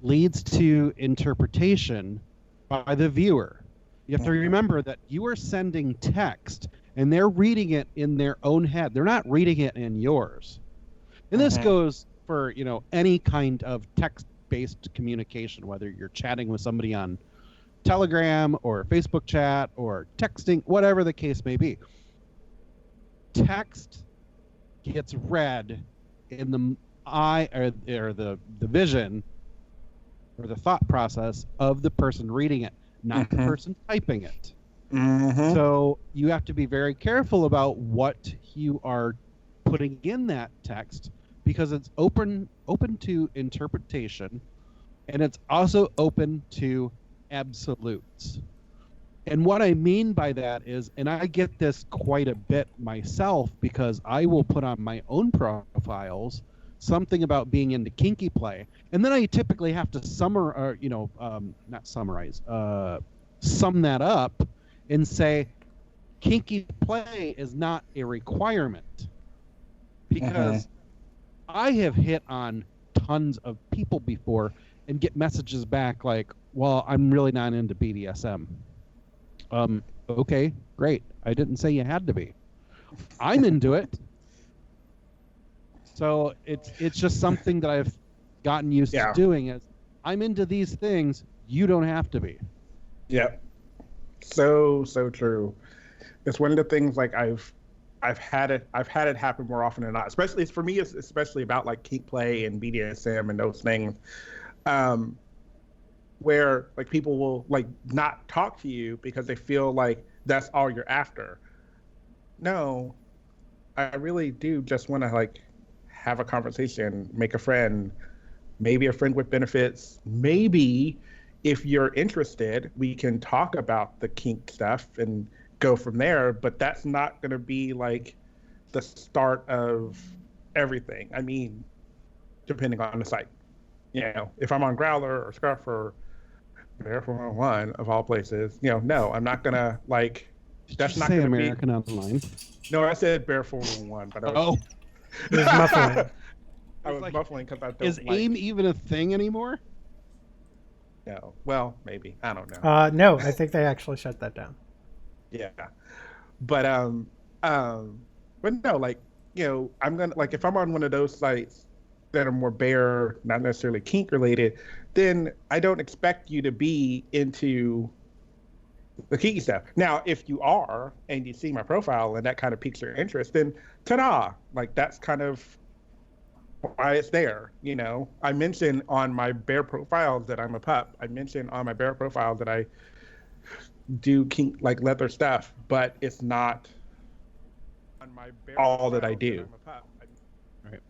leads to interpretation by the viewer. You have to remember that you are sending text, and they're reading it in their own head. They're not reading it in yours. And this goes for any kind of text-based communication, whether you're chatting with somebody on Telegram or Facebook chat or texting, whatever the case may be. Text gets read in the eye or the vision or the thought process of the person reading it, not the person typing it. So you have to be very careful about what you are putting in that text, because it's open to interpretation, and it's also open to absolutes. And what I mean by that is, and I get this quite a bit myself, because I will put on my own profiles something about being into kinky play, and then I typically have to sum that up and say kinky play is not a requirement, because I have hit on tons of people before and get messages back like, well, I'm really not into BDSM. Okay, great. I didn't say you had to be. I'm into it. So it's just something that I've gotten used to doing. Is I'm into these things. You don't have to be. Yeah. So true. It's one of the things like I've had it happen more often than not. Especially for me, it's especially about like kink play and BDSM and those things, where like people will like not talk to you because they feel like that's all you're after. No, I really do just want to like have a conversation, make a friend, maybe a friend with benefits. Maybe if you're interested, we can talk about the kink stuff and go from there. But that's not going to be like the start of everything. I mean, depending on the site. You know, if I'm on Growler or Scruff or Bear 411 of all places, you know, no, I'm not gonna like. Did That's you not say gonna American Online? No, I said Bear 411, but I was. Oh, It was muffling. I was like, muffling because I don't is like. AIM even a thing anymore? No, well, maybe I don't know. No, I think they actually shut that down. Yeah, but but no, like you know, I'm gonna like if I'm on one of those sites that are more bear, not necessarily kink related, then I don't expect you to be into the kinky stuff. Now, if you are and you see my profile and that kind of piques your interest, then ta-da! Like that's kind of why it's there. You know, I mentioned on my bear profile that I'm a pup. I mentioned on my bear profile that I do kink like leather stuff, but it's not on my bear all that I do. Right.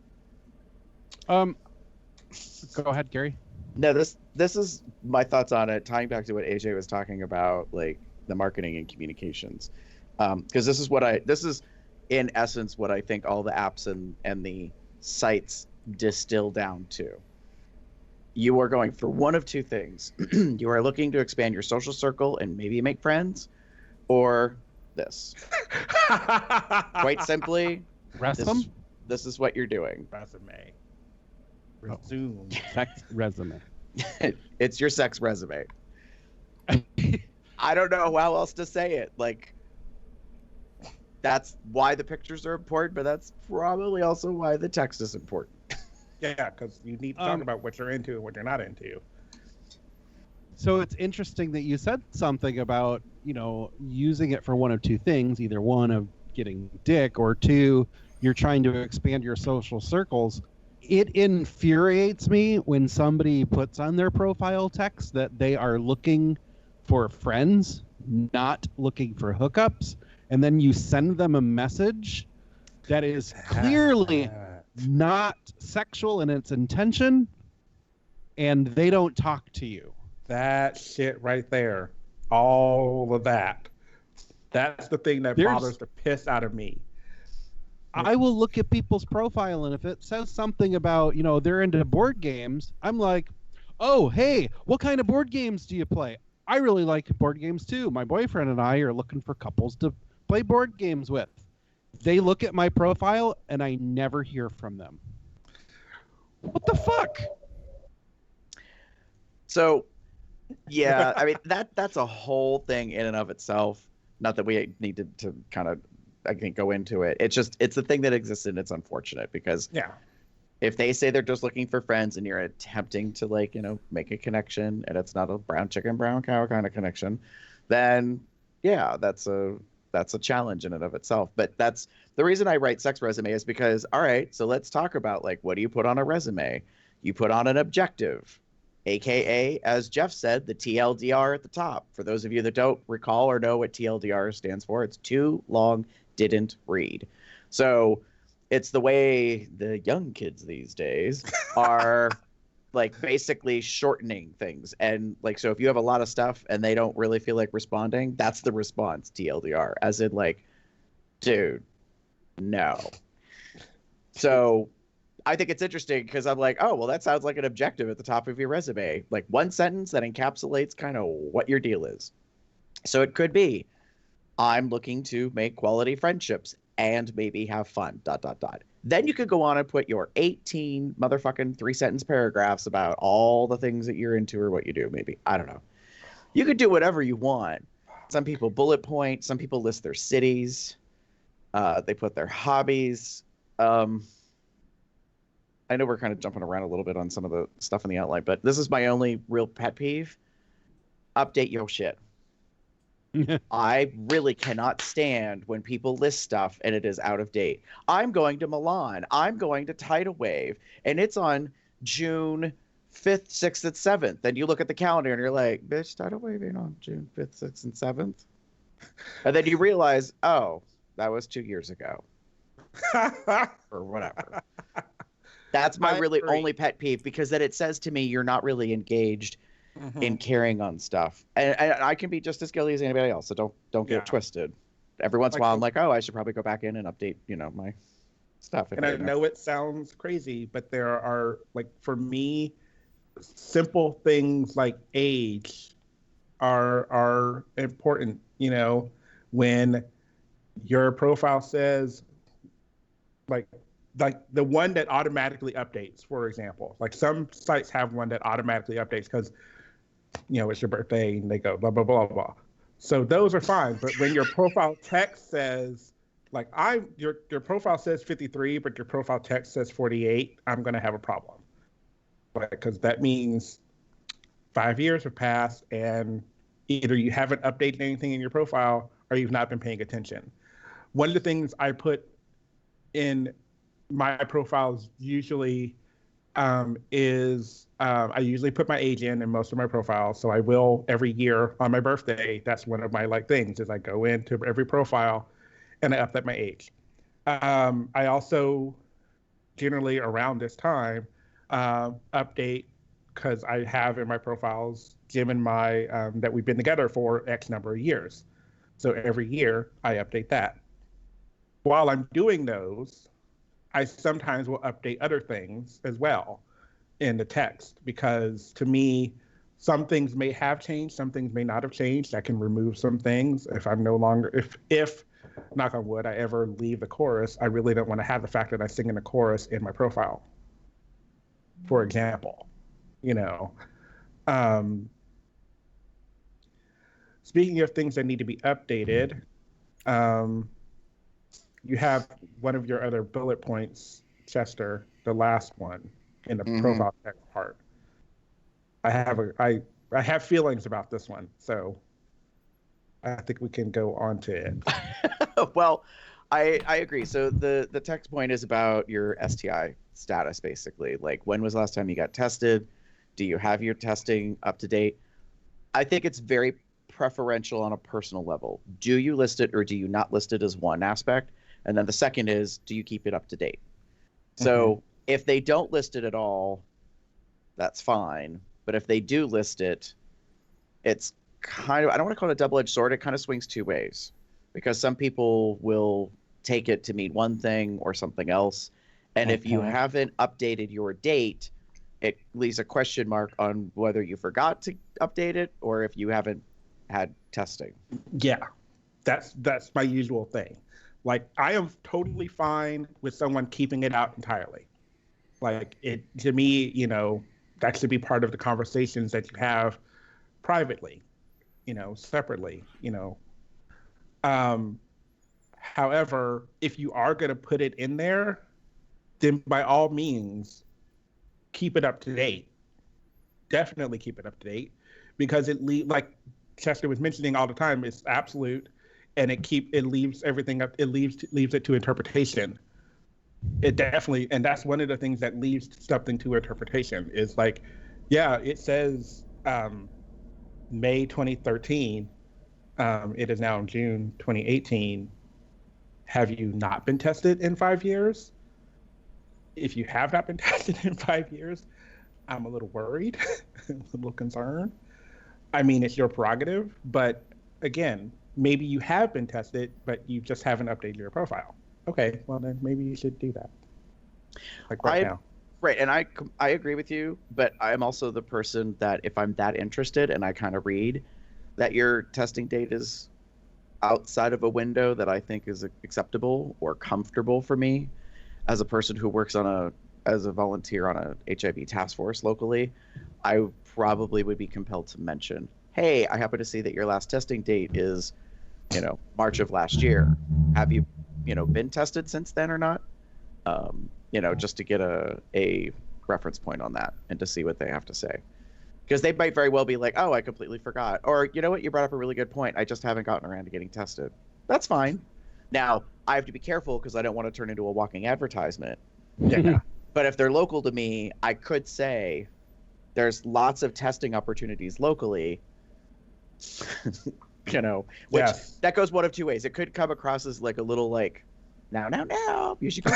Go ahead, Gary. No, this is my thoughts on it, tying back to what AJ was talking about, like the marketing and communications. Because this is in essence what I think all the apps and the sites distill down to. You are going for one of two things. You are looking to expand your social circle and maybe make friends, or this. Quite simply, this is what you're doing. Resume. Resume. Sex resume. It's your sex resume. I don't know how else to say it. Like, that's why the pictures are important, but that's probably also why the text is important. Yeah, because you need to talk about what you're into and what you're not into. So it's interesting that you said something about, you know, using it for one of two things, either one of getting dick or two, you're trying to expand your social circles. It infuriates me when somebody puts on their profile text that they are looking for friends, not looking for hookups, and then you send them a message that is clearly not sexual in its intention, and they don't talk to you. That shit right there. All of that. That's the thing that bothers the piss out of me. I will look at people's profile, and if it says something about, you know, they're into board games, I'm like, oh, hey, what kind of board games do you play? I really like board games too. My boyfriend and I are looking for couples to play board games with. They look at my profile, and I never hear from them. What the fuck? So, yeah, I mean, that's a whole thing in and of itself. Not that we need to kind of, I think, go into it. It's just, it's the thing that exists, and it's unfortunate because if they say they're just looking for friends and you're attempting to, like, you know, make a connection and it's not a brown chicken, brown cow kind of connection, then yeah, that's a challenge in and of itself. But that's the reason I write sex resume is because, all right, so let's talk about, like, what do you put on a resume? You put on an objective, AKA, as Jeff said, the TLDR at the top. For those of you that don't recall or know what TLDR stands for, it's too long, didn't read. So it's the way the young kids these days are like basically shortening things. And like, so if you have a lot of stuff and they don't really feel like responding, that's the response, TLDR, as in like, dude, no. So I think it's interesting because I'm like, oh, well, that sounds like an objective at the top of your resume. Like one sentence that encapsulates kind of what your deal is. So it could be, I'm looking to make quality friendships and maybe have fun, ... Then you could go on and put your 18 motherfucking 3-sentence paragraphs about all the things that you're into or what you do, maybe. I don't know. You could do whatever you want. Some people bullet point. Some people list their cities. They put their hobbies. I know we're kind of jumping around a little bit on some of the stuff in the outline, but this is my only real pet peeve. Update your shit. I really cannot stand when people list stuff and it is out of date. I'm going to Milan. I'm going to Tidal Wave, and it's on June 5th, 6th, and 7th. And you look at the calendar and you're like, bitch, Tidal Wave ain't on June 5th, 6th, and 7th. And then you realize, oh, that was 2 years ago. Or whatever. That's my I really agree. only pet peeve, because then it says to me you're not really engaged Mhm. in carrying on stuff, and I can be just as guilty as anybody else. So don't get Yeah. it twisted. Every once in a Like while, the- I'm like, oh, I should probably go back in and update, my stuff. And I know it sounds crazy, but there are, like, for me, simple things like age are important. When your profile says, like the one that automatically updates, for example, like some sites have one that automatically updates because it's your birthday and they go blah blah blah blah. So those are fine, but when your profile text says, like, your profile says 53, but your profile text says 48, I'm gonna have a problem, right? Because that means 5 years have passed, and either you haven't updated anything in your profile or you've not been paying attention. One of the things I put in my profiles usually is I usually put my age in most of my profiles. So I will every year on my birthday. That's one of my things is I go into every profile and I update my age. I also generally around this time update, because I have in my profiles given my that we've been together for X number of years. So every year I update that. While I'm doing those, I sometimes will update other things as well in the text, because to me, some things may have changed, some things may not have changed. I can remove some things if I'm no longer, if knock on wood, I ever leave the chorus. I really don't want to have the fact that I sing in the chorus in my profile, for example. Um, Speaking of things that need to be updated, you have one of your other bullet points, Chester, the last one in the profile text part. I have feelings about this one, so I think we can go on to it. Well, I agree. So the text point is about your STI status, basically. Like, when was the last time you got tested? Do you have your testing up to date? I think it's very preferential on a personal level. Do you list it or do you not list it, as one aspect? And then the second is, do you keep it up to date? So if they don't list it at all, that's fine. But if they do list it, it's kind of, I don't want to call it a double-edged sword. It kind of swings two ways, because some people will take it to mean one thing or something else. And if you haven't updated your date, it leaves a question mark on whether you forgot to update it or if you haven't had testing. Yeah, that's my usual thing. Like, I am totally fine with someone keeping it out entirely. Like, it, to me, that should be part of the conversations that you have privately, separately, However, if you are going to put it in there, then by all means, keep it up to date. Definitely keep it up to date, because like Chester was mentioning all the time, it's absolute, and it leaves everything up. It leaves it to interpretation. It definitely, and that's one of the things that leaves something to interpretation, is like, yeah, it says May 2013. It is now June 2018. Have you not been tested in 5 years? If you have not been tested in 5 years, I'm a little worried, a little concerned. I mean, it's your prerogative, but again, maybe you have been tested, but you just haven't updated your profile. Okay, well then maybe you should do that. Like now. Right, and I agree with you, but I'm also the person that if I'm that interested and I kind of read that your testing date is outside of a window that I think is acceptable or comfortable for me, as a person who works as a volunteer on a HIV task force locally, I probably would be compelled to mention, hey, I happen to see that your last testing date is, March of last year. Have you, been tested since then or not? Just to get a reference point on that and to see what they have to say. Because they might very well be like, oh, I completely forgot. Or, you know what, you brought up a really good point. I just haven't gotten around to getting tested. That's fine. Now, I have to be careful because I don't want to turn into a walking advertisement. Yeah. But if they're local to me, I could say there's lots of testing opportunities locally, which Yes. that goes one of two ways. It could come across as like a little now, you should go.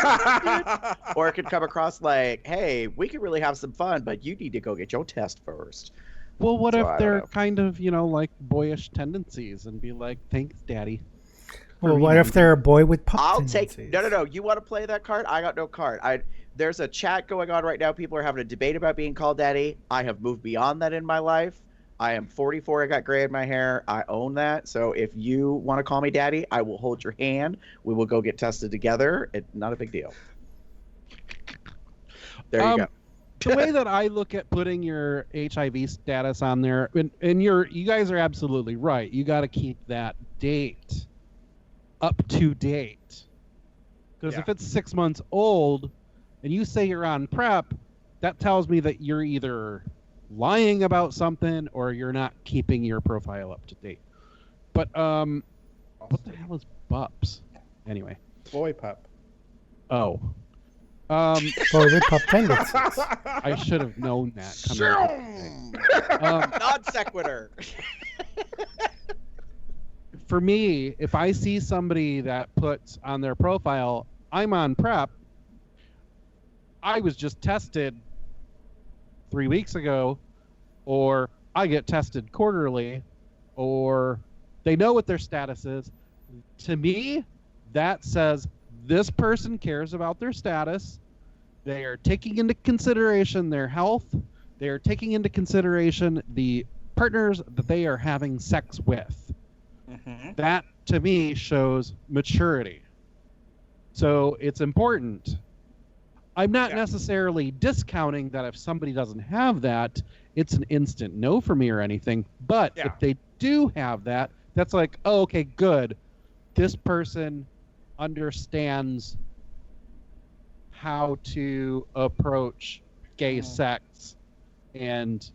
Or it could come across like, hey, we could really have some fun, but you need to go get your test first. Well, what So, if I don't they're know. kind of, like boyish tendencies and be like, thanks, daddy. Well, what if they're a boy with pup I'll tendencies? take no. You want to play that card? I got no card. There's a chat going on right now. People are having a debate about being called daddy. I have moved beyond that in my life. I am 44. I got gray in my hair. I own that. So if you want to call me daddy, I will hold your hand. We will go get tested together. It's not a big deal. There you go. The way that I look at putting your HIV status on there, and you guys are absolutely right. You got to keep that date up to date. Because if it's 6 months old and you say you're on PrEP, that tells me that you're either lying about something or you're not keeping your profile up to date. But what the hell is BUPS? Anyway. Boy pup. Oh. Boy with pup tendencies. I should have known that coming up. Non sequitur. For me, if I see somebody that puts on their profile, I'm on PrEP, I was just tested 3 weeks ago, or I get tested quarterly, or they know what their status is. To me, that says this person cares about their status. They are taking into consideration their health. They are taking into consideration the partners that they are having sex with. Mm-hmm. That, to me, shows maturity. So it's important. I'm not necessarily discounting that if somebody doesn't have that, it's an instant no for me or anything. But if they do have that, that's like, oh, okay, good. This person understands how to approach gay sex, and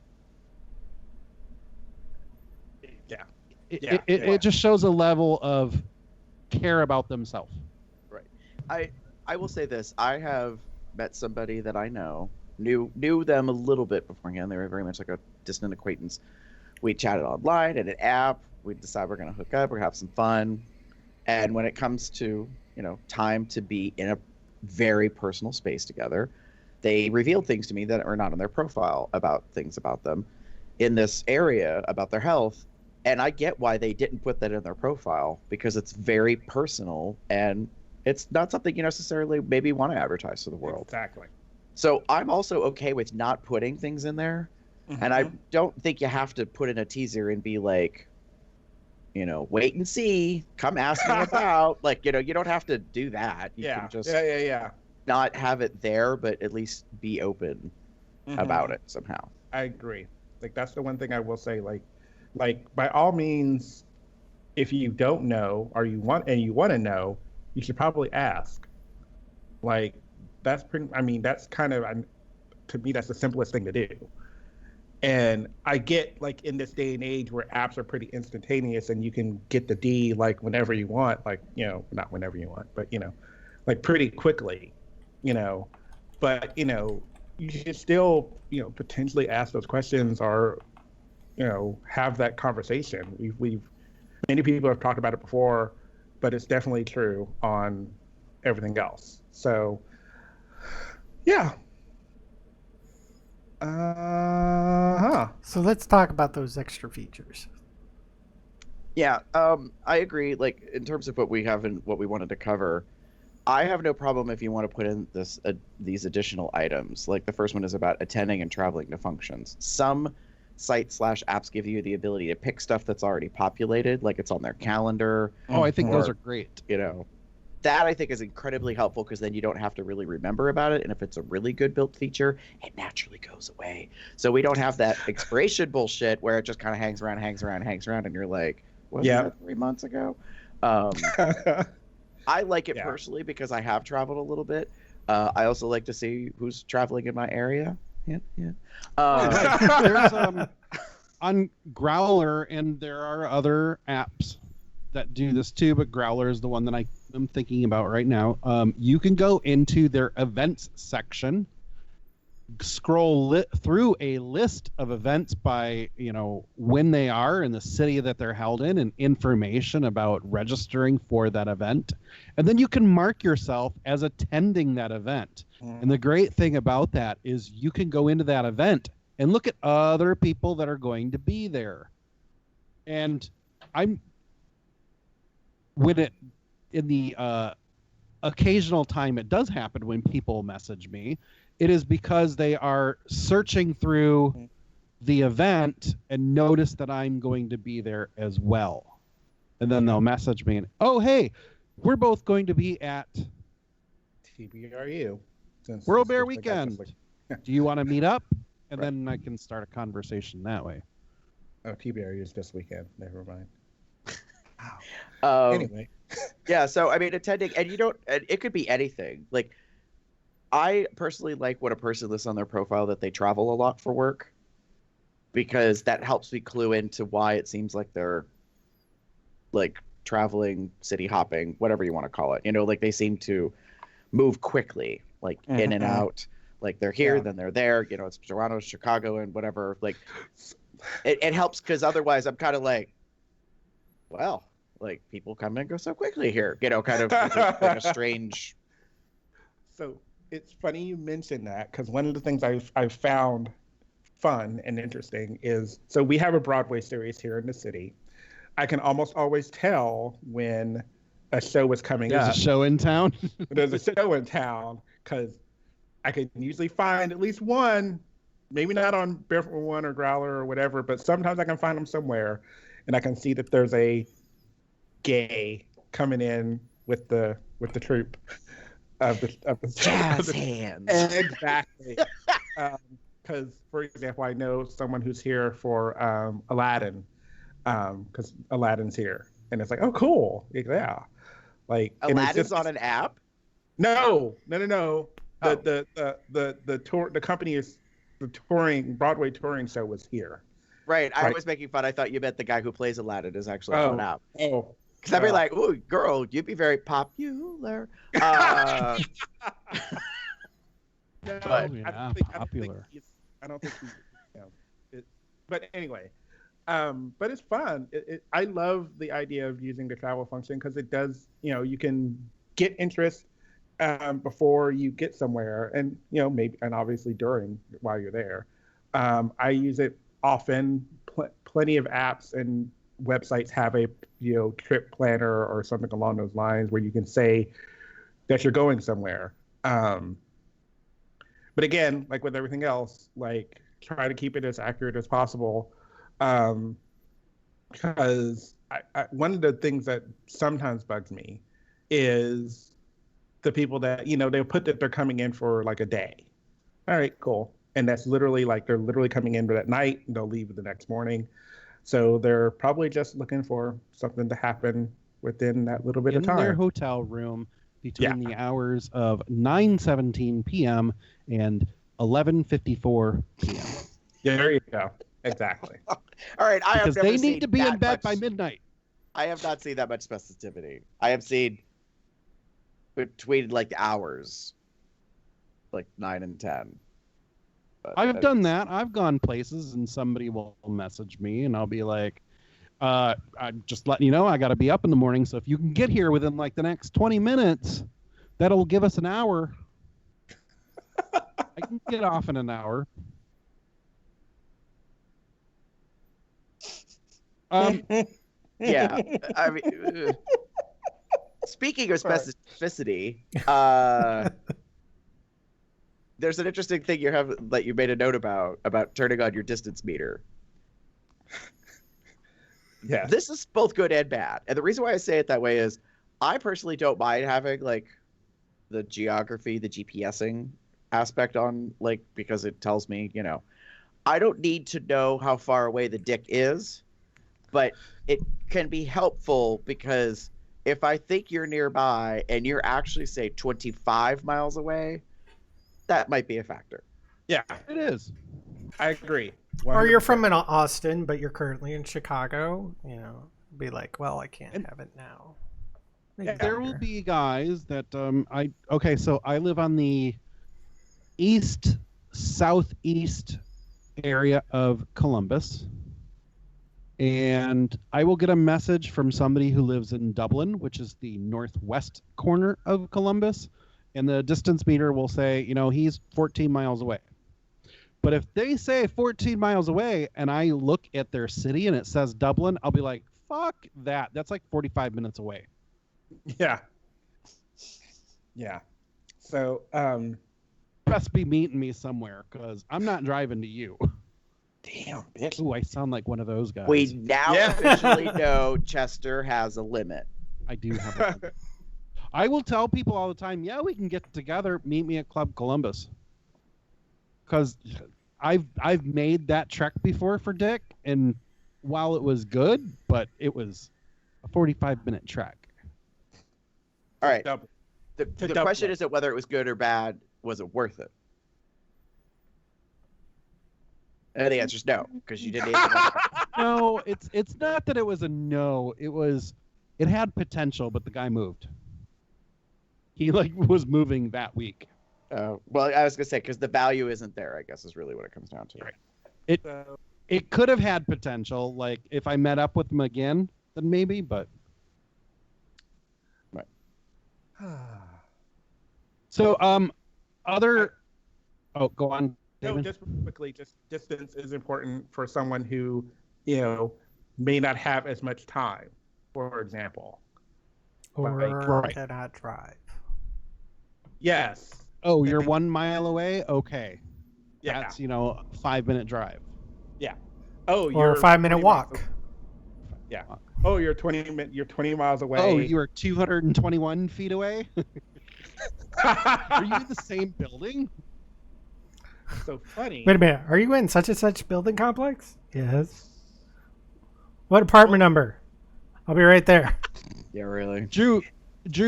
it just shows a level of care about themselves. Right. I will say this. I have met somebody that I knew them a little bit beforehand. They were very much like a distant acquaintance. We chatted online at an app. We decided we're going to hook up. We're going to have some fun. And when it comes to, time to be in a very personal space together, they revealed things to me that are not on their profile about things about them in this area about their health. And I get why they didn't put that in their profile, because it's very personal and it's not something you necessarily maybe want to advertise to the world. Exactly. So I'm also okay with not putting things in there. Mm-hmm. And I don't think you have to put in a teaser and be like, wait and see, come ask me about, you don't have to do that. You can just not have it there, but at least be open about it somehow. I agree. That's the one thing I will say, by all means, if you don't know or you want to know, you should probably ask. That's kind of, to me, that's the simplest thing to do. And I get, in this day and age where apps are pretty instantaneous and you can get the D whenever you want, not whenever you want, but pretty quickly, but you should still potentially ask those questions or have that conversation. We've many people have talked about it before, but it's definitely true on everything else. So yeah. So let's talk about those extra features. Yeah, I agree. In terms of what we have and what we wanted to cover, I have no problem if you want to put in these additional items. The first one is about attending and traveling to functions. Some sites/apps give you the ability to pick stuff that's already populated, it's on their calendar. Oh, I think those are great. That I think is incredibly helpful, because then you don't have to really remember about it. And if it's a really good built feature, it naturally goes away. So we don't have that expiration bullshit where it just kind of hangs around, and you're like, wasn't that 3 months ago? I like it personally because I have traveled a little bit. I also like to see who's traveling in my area. Yeah. There's on Growler, and there are other apps that do this too, but Growler is the one that I'm thinking about right now. You can go into their events section scroll through a list of events by, when they are in the city that they're held in and information about registering for that event. And then you can mark yourself as attending that event. And the great thing about that is you can go into that event and look at other people that are going to be there. And in the occasional time it does happen when people message me, it is because they are searching through the event and notice that I'm going to be there as well. And then they'll message me and, oh, hey, we're both going to be at TBRU. World Bear Weekend. Do you want to meet up? And then I can start a conversation that way. Oh, TBRU is this weekend. Never mind. Anyway. Yeah, so I mean, attending, and it could be anything. Like, I personally like when a person lists on their profile that they travel a lot for work, because that helps me clue into why it seems like they're like traveling, city hopping, whatever you want to call it. Like they seem to move quickly, like in and out. Like they're here, then they're there. It's Toronto, Chicago, and whatever. Like it helps, because otherwise I'm kind of like, well, like people come and go so quickly here. Kind of like a strange. So it's funny you mentioned that, because one of the things I've found fun and interesting is, so we have a Broadway series here in the city. I can almost always tell when a show is coming up. There's a show in town? There's a show in town, because I can usually find at least one, maybe not on Barefoot One or Growler or whatever, but sometimes I can find them somewhere, and I can see that there's a gay coming in with the troupe of the jazz hands. Exactly. Because, for example, I know someone who's here for Aladdin, because Aladdin's here, and it's like, oh, cool, yeah. Like Aladdin's on an app? No. Oh. The tour, the company is the Broadway touring show was here. Right. I was making fun. I thought you meant the guy who plays Aladdin is actually on an app. Oh. Because I'd be like, ooh, girl, you'd be very popular. No, But popular. I don't think he's, but anyway, but it's fun. I love the idea of using the travel function, because it does, you can get interest before you get somewhere, and maybe, and obviously while you're there. I use it often. Plenty of apps and websites have a trip planner or something along those lines where you can say that you're going somewhere. But again, like with everything else, like try to keep it as accurate as possible, because one of the things that sometimes bugs me is the people that they'll put that they're coming in for like a day. All right, cool. And that's literally like they're literally coming in that night, and they'll leave the next morning. So they're probably just looking for something to happen within that little bit of time. In their hotel room between the hours of 9:17 p.m. and 11:54 p.m. There you go. Exactly. All right. Because they need to be in bed by midnight. I have not seen that much specificity. I have seen between like hours, like 9 and 10. I've done that. I've gone places and somebody will message me and I'll be like, I'm just letting you know I got to be up in the morning. So if you can get here within like the next 20 minutes, that'll give us an hour. I can get off in an hour. Yeah. I mean, speaking of specificity, there's an interesting thing that you made a note about turning on your distance meter. Yeah. This is both good and bad. And the reason why I say it that way is I personally don't mind having like the geography, the GPSing aspect on, like, because it tells me, I don't need to know how far away the dick is, but it can be helpful because if I think you're nearby and you're actually, say, 25 miles away, that might be a factor. Yeah, it is. I agree. 100%. Or you're from Austin, but you're currently in Chicago. Be like, well, I can't have it now. There will be guys that so I live on the east southeast area of Columbus. And I will get a message from somebody who lives in Dublin, which is the northwest corner of Columbus. And the distance meter will say, he's 14 miles away. But if they say 14 miles away and I look at their city and it says Dublin, I'll be like, fuck that. That's like 45 minutes away. Yeah. Yeah. So, Best be meeting me somewhere because I'm not driving to you. damn, bitch. Ooh, I sound like one of those guys. We now officially know Chester has a limit. I do have a limit. I will tell people all the time, yeah, we can get together, meet me at Club Columbus. Because I've made that trek before for Dick, and while it was good, but it was a 45-minute trek. All right. Double. The question isn't whether it was good or bad. Was it worth it? And the answer is no, because you didn't answer. No, it's not that it was a no. It had potential, but the guy moved. He was moving that week. Well, I was gonna say because the value isn't there. I guess is really what it comes down to. Right. It could have had potential. Like if I met up with him again, then maybe. But right. So other. Oh, go on. No, just quickly, just distance is important for someone who, may not have as much time, for example. Or Right. cannot drive. Yes. Oh, you're 1 mile away? Okay. Yeah. That's, 5-minute drive. Yeah. Oh, Or you're a 5-minute 20 miles walk. Yeah. Oh, you're 20 miles away. Oh, you are 221 feet away? Are you in the same building? So funny. Wait a minute. Are you in such and such building complex? Yes. What apartment number? I'll be right there. Yeah, really. Drew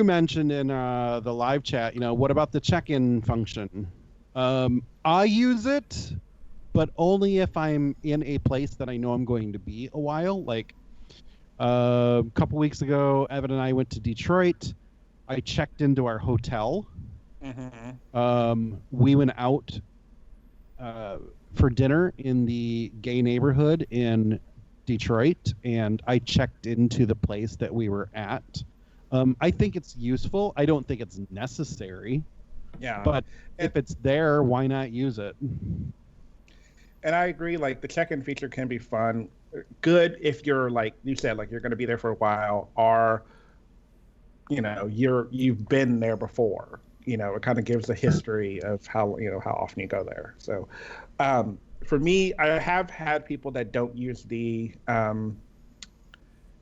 mentioned in the live chat, what about the check-in function? I use it, but only if I'm in a place that I know I'm going to be a while. Like a couple weeks ago, Evan and I went to Detroit. I checked into our hotel. Mm-hmm. We went out for dinner in the gay neighborhood in Detroit, and I checked into the place that we were at. I think it's useful. I don't think it's necessary. Yeah. But if it's there, why not use it? And I agree, the check-in feature can be fun. Good if you're, like you said, you're going to be there for a while, or, you've been there before. It kind of gives a history of how often you go there. So for me, I have had people that don't use the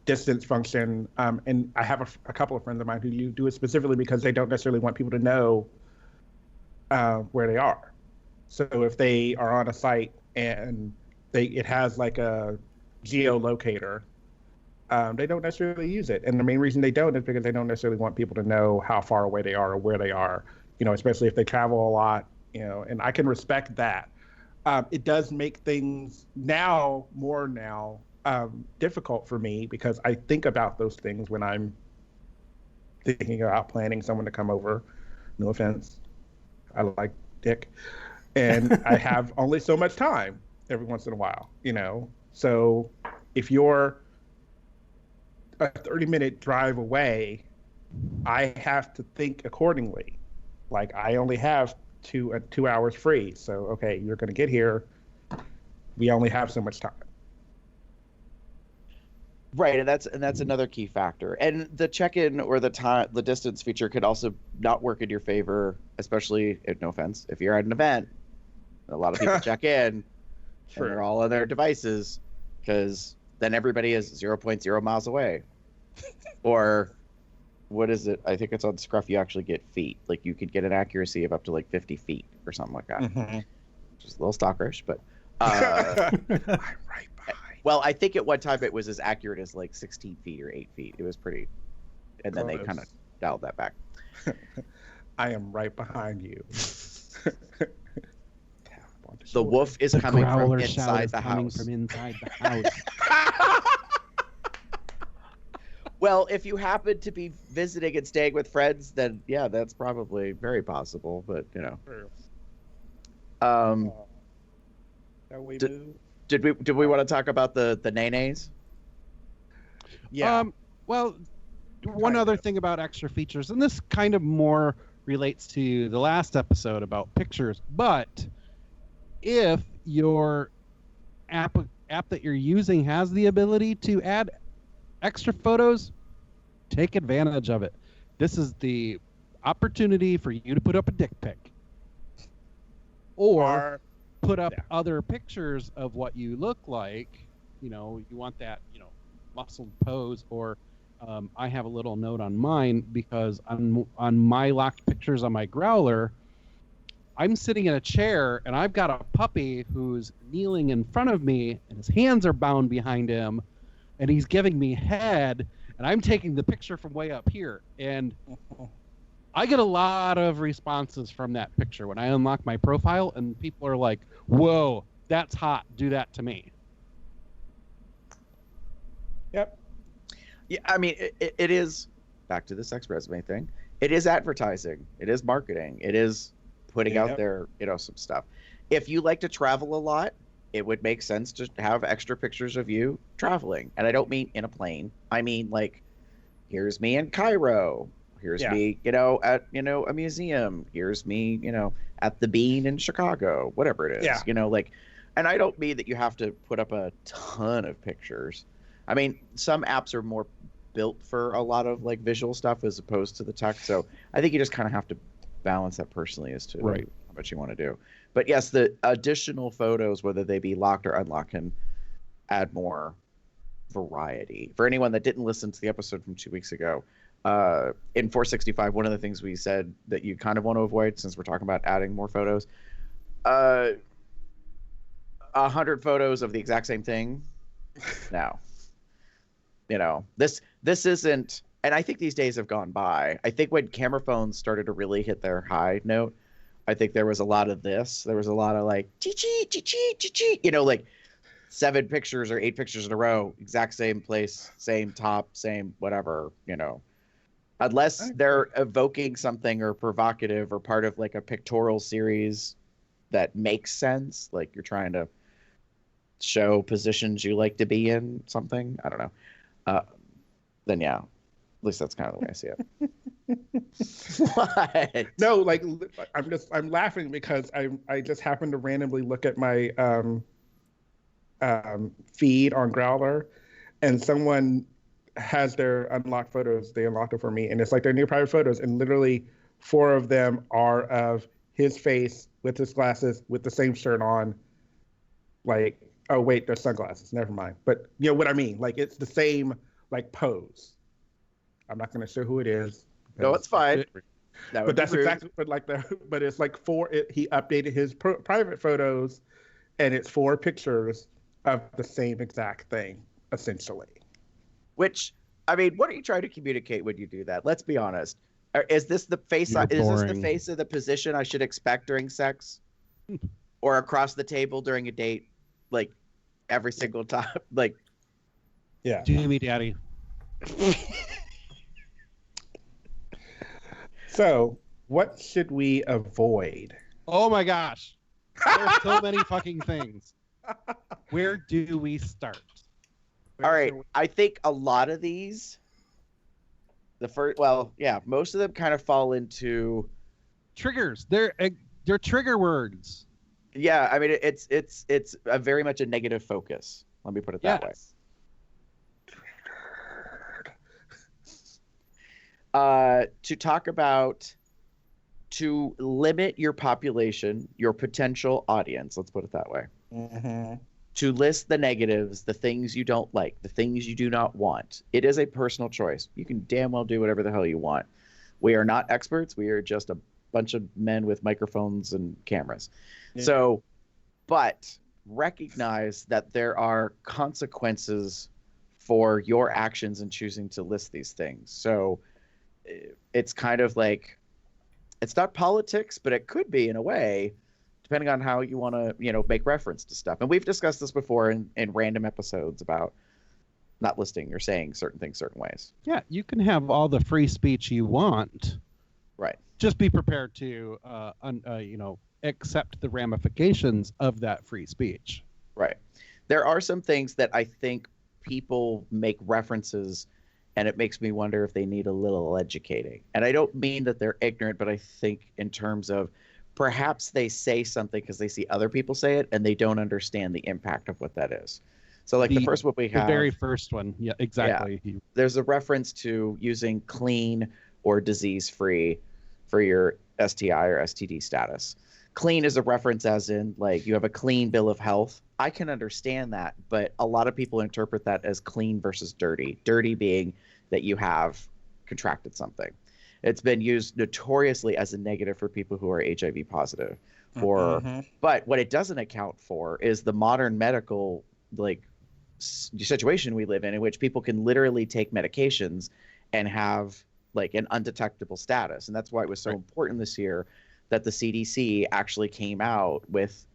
distance function. And I have a couple of friends of mine who do it specifically because they don't necessarily want people to know where they are. So if they are on a site and it has a geolocator, they don't necessarily use it. And the main reason they don't is because they don't necessarily want people to know how far away they are or where they are, especially if they travel a lot, and I can respect that. It does make things more difficult for me because I think about those things when I'm thinking about planning someone to come over. No offense. I like Dick. And I have only so much time every once in a while, So if you're a 30-minute drive away, I have to think accordingly. I only have 2 hours free. So, okay, you're going to get here. We only have so much time. Right, and that's another key factor. And the check-in or the distance feature could also not work in your favor, especially, no offense, if you're at an event. A lot of people check in, and they're all on their devices, because then everybody is 0.0 miles away. Or, what is it? I think it's on Scruff, you actually get feet. You could get an accuracy of up to 50 feet or something like that. Mm-hmm. Just a little stalkerish, but... I'm right behind. Well, I think at one time it was as accurate as 16 feet or 8 feet. It was pretty... And then they kind of dialed that back. I am right behind you. The wolf is coming from inside the house. From inside the house. Well, if you happen to be visiting and staying with friends, then yeah, that's probably very possible. But Um, That we Did- move. did we want to talk about the nays? Yeah. Well, one Kind other of. thing about extra features, and this kind of more relates to the last episode about pictures, but if your app that you're using has the ability to add extra photos, take advantage of it. This is the opportunity for you to put up a dick pic or Our- put up yeah. other pictures of what you look like. You know, you want that, muscled pose, or I have a little note on mine because on my locked pictures on my growler, I'm sitting in a chair and I've got a puppy who's kneeling in front of me and his hands are bound behind him and he's giving me head and I'm taking the picture from way up here. And I get a lot of responses from that picture when I unlock my profile and people are like, whoa, that's hot. Do that to me. Yep. Yeah, I mean, it is back to the sex resume thing. It is advertising. It is marketing. It is putting out Yep. there, some stuff. If you like to travel a lot, it would make sense to have extra pictures of you traveling. And I don't mean in a plane. I mean, like, here's me in Cairo. Here's Yeah. me, at, a museum. Here's me, at the Bean in Chicago, whatever it is. Yeah. And I don't mean that you have to put up a ton of pictures. I mean, some apps are more built for a lot of like visual stuff as opposed to the text. So I think you just kind of have to balance that personally as to Right. how much you want to do. But yes, the additional photos, whether they be locked or unlocked, can add more variety. For anyone that didn't listen to the episode from 2 weeks ago, in 465, one of the things we said that you kind of want to avoid, since we're talking about adding more photos, 100 photos of the exact same thing. Now, this isn't, and I think these days have gone by. I think when camera phones started to really hit their high note, I think there was a lot of this. There was a lot of like, like 7 pictures or 8 pictures in a row, exact same place, same top, same whatever, unless they're evoking something or provocative or part of like a pictorial series that makes sense. Like you're trying to show positions you like to be in, something, I don't know. Then yeah, at least that's kind of the way I see it. What? No, like I'm laughing because I just happened to randomly look at my feed on Growler, and someone has their unlocked photos. They unlocked it for me, and it's like their new private photos, and literally 4 of them are of his face with his glasses with the same shirt on. Like, oh wait, they're sunglasses. Never mind. But you know what I mean? Like it's the same like pose. I'm not going to show who it is. No, it's fine. That would But that's be rude. exactly. But it's like 4. He updated his private photos, and it's 4 pictures of the same exact thing, essentially. Which, I mean, what are you trying to communicate when you do that? Let's be honest. Is this the face? You're Is this the boring. face of the position I should expect during sex, or across the table during a date, like every single time? Like, Yeah. Do me, daddy. So, what should we avoid? Oh my gosh. There's so many fucking things. Where do we start? all right, I think a lot of these, most of them kind of fall into, Triggers. They're trigger words. yeah. I mean, it's a very much a negative focus. Let me put it that way. To talk about, to limit your population, your potential audience, let's put it that way, Mm-hmm. to list the negatives, the things you don't like, the things you do not want. It is a personal choice. You can damn well do whatever the hell you want. We are not experts. We are just a bunch of men with microphones and cameras. Yeah. So, but recognize that there are consequences for your actions in choosing to list these things. So it's kind of like, it's not politics, but it could be in a way, depending on how you want to, make reference to stuff. And we've discussed this before in random episodes about not listing or saying certain things certain ways. Yeah, you can have all the free speech you want, Right. Just be prepared to, accept the ramifications of that free speech. Right. There are some things that I think people make references, and it makes me wonder if they need a little educating. And I don't mean that they're ignorant, but I think in terms of perhaps they say something because they see other people say it and they don't understand the impact of what that is. So like the first one we have, the very first one. Yeah, exactly. Yeah. There's a reference to using clean or disease-free for your STI or STD status. Clean is a reference as in like you have a clean bill of health. I can understand that, but a lot of people interpret that as clean versus dirty. Dirty being that you have contracted something. It's been used notoriously as a negative for people who are HIV positive. But what it doesn't account for is the modern medical situation we live in which people can literally take medications and have like an undetectable status. And that's why it was so important this year that the CDC actually came out with,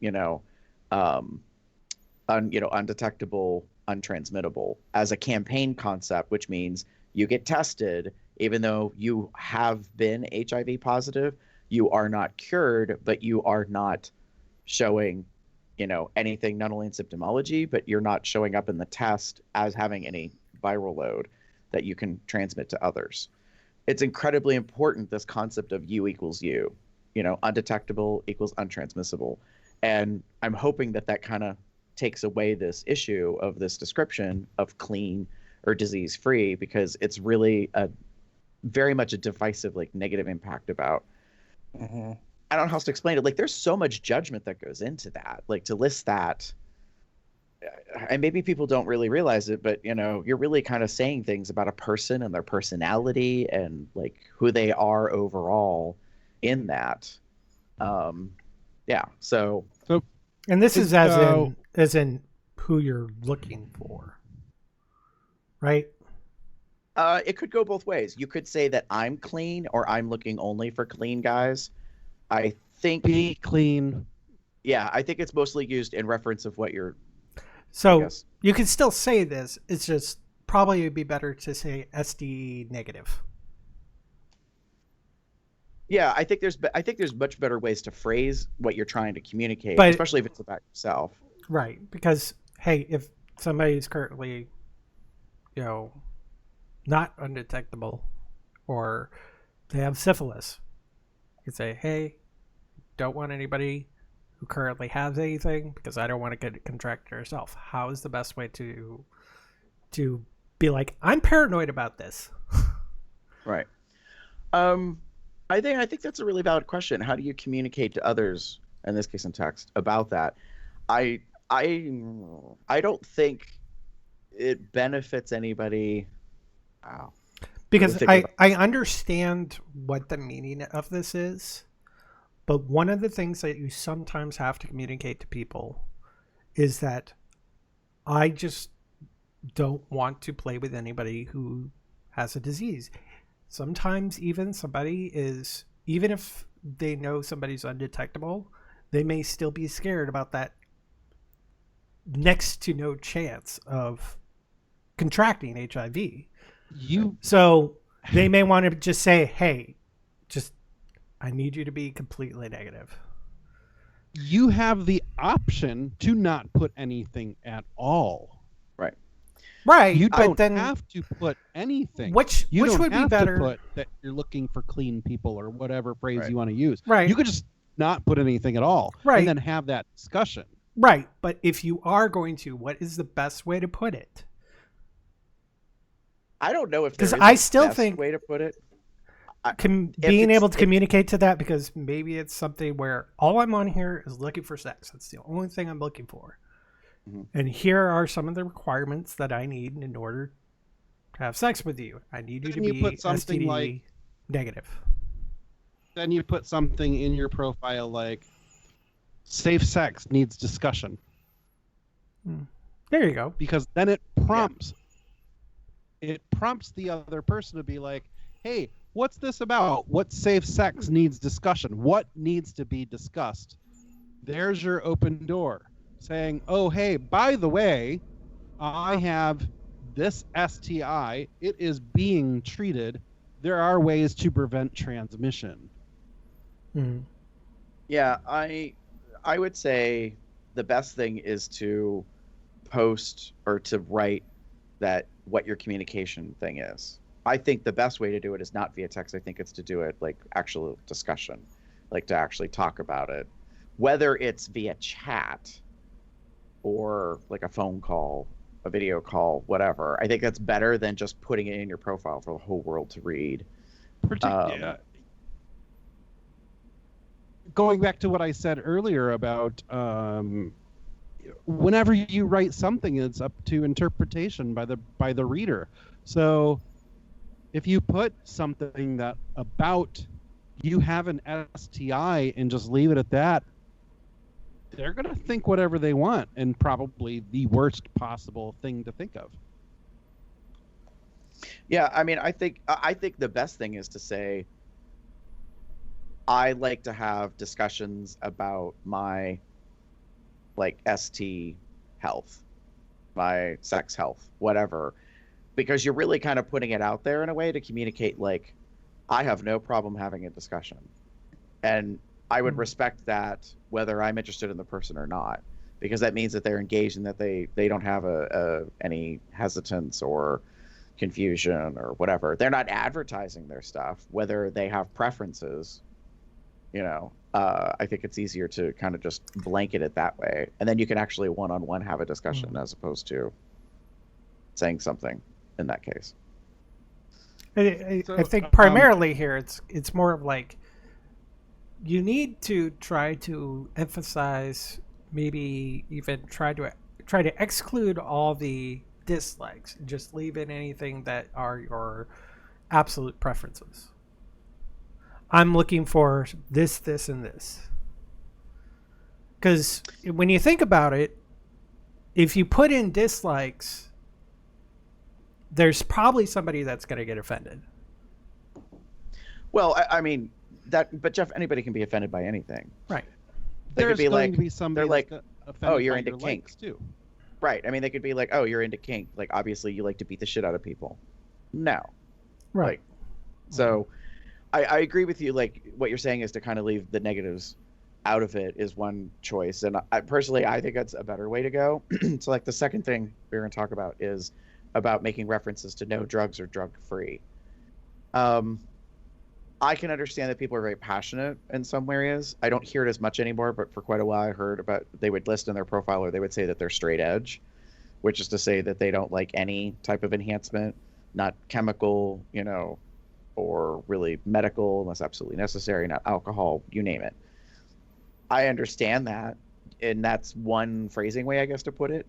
undetectable, untransmittable as a campaign concept, which means you get tested, even though you have been HIV positive, you are not cured, but you are not showing, anything, not only in symptomology, but you're not showing up in the test as having any viral load that you can transmit to others. It's incredibly important, this concept of U equals U, undetectable equals untransmissible. And I'm hoping that kind of takes away this issue of this description of clean or disease-free, because it's really very much a divisive, negative impact about. I don't know how else to explain it. There's so much judgment that goes into that. To list that, and maybe people don't really realize it, but you're really kind of saying things about a person and their personality and who they are overall in that. So and this is as in who you're looking for, right? It could go both ways. You could say that I'm clean, or I'm looking only for clean guys. I think be clean. Yeah, I think it's mostly used in reference of what you're. So you could still say this. It's just probably it'd be better to say SD negative. Yeah, I think there's much better ways to phrase what you're trying to communicate, especially if it's about yourself. Right, because hey, if somebody's currently, not undetectable, or they have syphilis, you could say, hey, don't want anybody who currently has anything because I don't want to get it contracted yourself. How is the best way to be like, I'm paranoid about this? Right. I think that's a really valid question. How do you communicate to others, in this case in text, about that? I don't think it benefits anybody. Wow. Because I understand what the meaning of this is, but one of the things that you sometimes have to communicate to people is that I just don't want to play with anybody who has a disease. Sometimes even if they know somebody's undetectable, they may still be scared about that next to no chance of contracting HIV. So they may want to just say, hey, I need you to be completely negative. You have the option to not put anything at all. Right. You don't have to put anything. Which would be better? To put that you're looking for clean people or whatever phrase you want to use. Right. You could just not put anything at all. Right. And then have that discussion. Right. But if you are going to, what is the best way to put it? I don't know if there's think way to put it. Being able to communicate to that, because maybe it's something where all I'm on here is looking for sex. That's the only thing I'm looking for. Mm-hmm. And here are some of the requirements that I need in order to have sex with you. I need you to be STD negative. Then you put something in your profile like safe sex needs discussion. There you go. Because then it prompts the other person to be like, hey, what's this about? What safe sex needs discussion? What needs to be discussed? There's your open door. Saying, oh, hey, by the way, I have this STI. It is being treated. there are ways to prevent transmission. Mhm. Yeah, I would say the best thing is to post or to write that what your communication thing is. I think the best way to do it is not via text. I think it's to do it like actual discussion, like to actually talk about it, whether it's via chat or like a phone call, a video call, whatever. I think that's better than just putting it in your profile for the whole world to read. Going back to what I said earlier about whenever you write something, it's up to interpretation by the reader. So if you put something that about you have an STI and just leave it at that, they're going to think whatever they want, and probably the worst possible thing to think of. Yeah, I mean, I think the best thing is to say, I like to have discussions about my like ST health, my sex health, whatever, because you're really kind of putting it out there in a way to communicate like, I have no problem having a discussion. And I would respect that whether I'm interested in the person or not, because that means that they're engaged and that they don't have any hesitance or confusion or whatever. They're not advertising their stuff, whether they have preferences. I think it's easier to kind of just blanket it that way, and then you can actually one-on-one have a discussion as opposed to saying something in that case. I think primarily here it's more of like you need to try to emphasize, maybe even try to exclude all the dislikes and just leave in anything that are your absolute preferences. I'm looking for this, this, and this. Because when you think about it, if you put in dislikes, there's probably somebody that's going to get offended. Well, I mean that, but Jeff, anybody can be offended by anything, right? They could be like, they're like, oh, you're into kink too, right? I mean, they could be like, oh, you're into kink, like obviously you like to beat the shit out of people. No, right? So, I agree with you. Like what you're saying is to kind of leave the negatives out of it is one choice, and I personally think that's a better way to go. So, like the second thing we're going to talk about is about making references to no drugs or drug free. I can understand that people are very passionate in some areas. I don't hear it as much anymore, but for quite a while I heard about they would list in their profile, or they would say that they're straight edge, which is to say that they don't like any type of enhancement, not chemical, or really medical unless absolutely necessary, not alcohol, you name it. I understand that, and that's one phrasing way, I guess, to put it.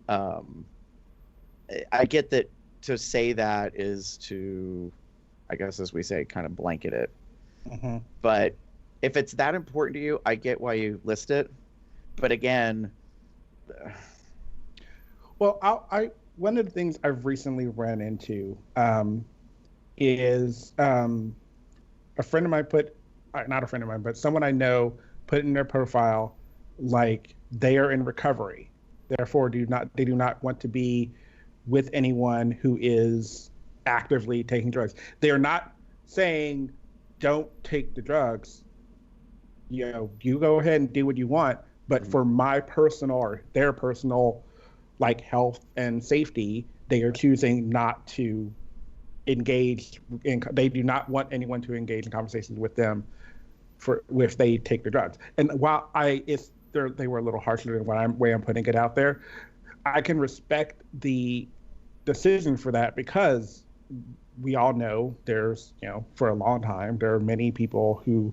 I get that to say that is to, I guess, as we say, kind of blanket it. Mm-hmm. But if it's that important to you, I get why you list it. But again, well, I one of the things I've recently ran into is a friend of mine not a friend of mine, but someone I know put in their profile like they are in recovery, therefore they do not want to be with anyone who is actively taking drugs. They are not saying don't take the drugs. You go ahead and do what you want, but for my personal or their personal like health and safety, they are choosing not to engage they do not want anyone to engage in conversations with them if they take the drugs. And while they were a little harsher than way I'm putting it out there, I can respect the decision for that, because we all know there's, for a long time, there are many people who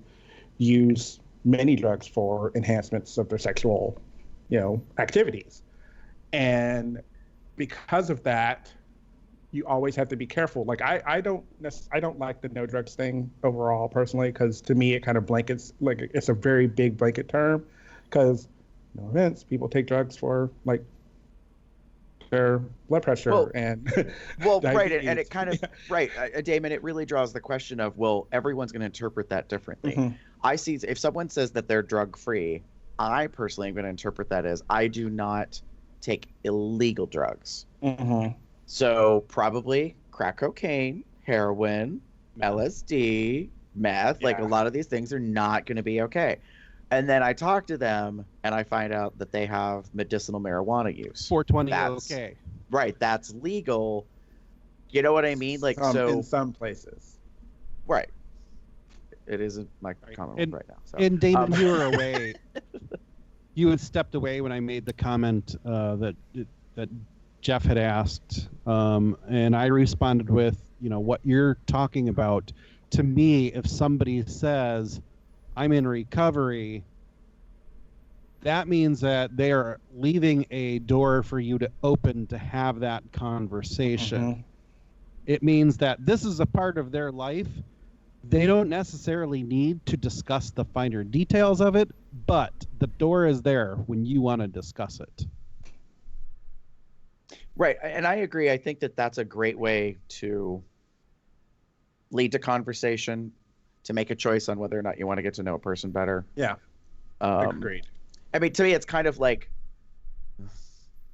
use many drugs for enhancements of their sexual, activities. And because of that, you always have to be careful. Like I don't like the no drugs thing overall personally, because to me it kind of blankets, like it's a very big blanket term, because no offense, people take drugs for like their blood pressure and right, and it kind of right, Damon, it really draws the question of, well, everyone's going to interpret that differently. Mm-hmm. I see if someone says that they're drug free, I personally am going to interpret that as I do not take illegal drugs. Mm-hmm. So probably crack cocaine, heroin, LSD, meth, like a lot of these things are not going to be okay. And then I talk to them and I find out that they have medicinal marijuana use. 420 That's okay. right. That's legal. You know what I mean? Like, in some places. Right. It isn't my comment right now. So. And Damon, you were away. You had stepped away when I made the comment that Jeff had asked, and I responded with, what you're talking about. To me, if somebody says, I'm in recovery, that means that they are leaving a door for you to open to have that conversation. It means that this is a part of their life. They don't necessarily need to discuss the finer details of it, but the door is there when you want to discuss it. Right. And I agree. I think that that's a great way to lead to conversation, to make a choice on whether or not you want to get to know a person better. Yeah. Agreed. I mean, to me, it's kind of like,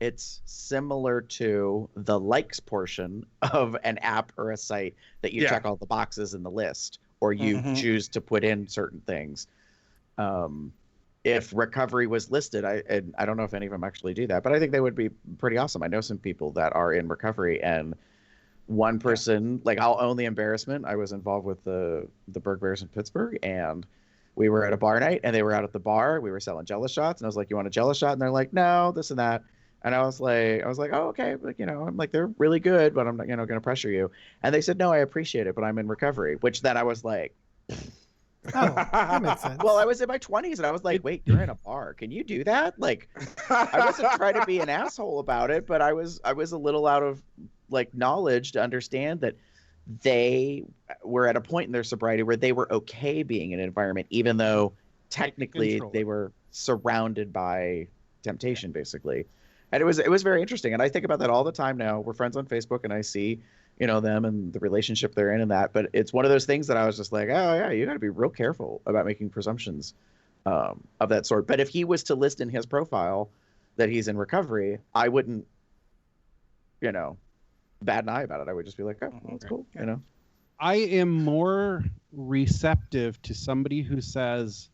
it's similar to the likes portion of an app or a site that you check all the boxes in the list, or you choose to put in certain things. If recovery was listed, I don't know if any of them actually do that, but I think they would be pretty awesome. I know some people that are in recovery, and one person, like, I'll own the embarrassment. I was involved with the Berg Bears in Pittsburgh, and we were at a bar night, and they were out at the bar. We were selling Jello shots, and I was like, "You want a Jello shot?" And they're like, "No, this and that." And I was like, "Oh, okay." Like, I'm like, "They're really good, but I'm not, going to pressure you." And they said, "No, I appreciate it, but I'm in recovery." Which then I was like, Oh, that makes sense. well, I was in my 20s, and I was like, "Wait, you're in a bar? Can you do that?" Like, I wasn't trying to be an asshole about it, but I was a little out of like knowledge to understand that they were at a point in their sobriety where they were okay being in an environment, even though technically they were surrounded by temptation, basically. And it was very interesting. And I think about that all the time now. We're friends on Facebook, and I see, them and the relationship they're in and that. But it's one of those things that I was just like, oh, yeah, you got to be real careful about making presumptions of that sort. But if he was to list in his profile that he's in recovery, I wouldn't, bat an eye about it. I would just be like, oh, that's cool, I am more receptive to somebody who says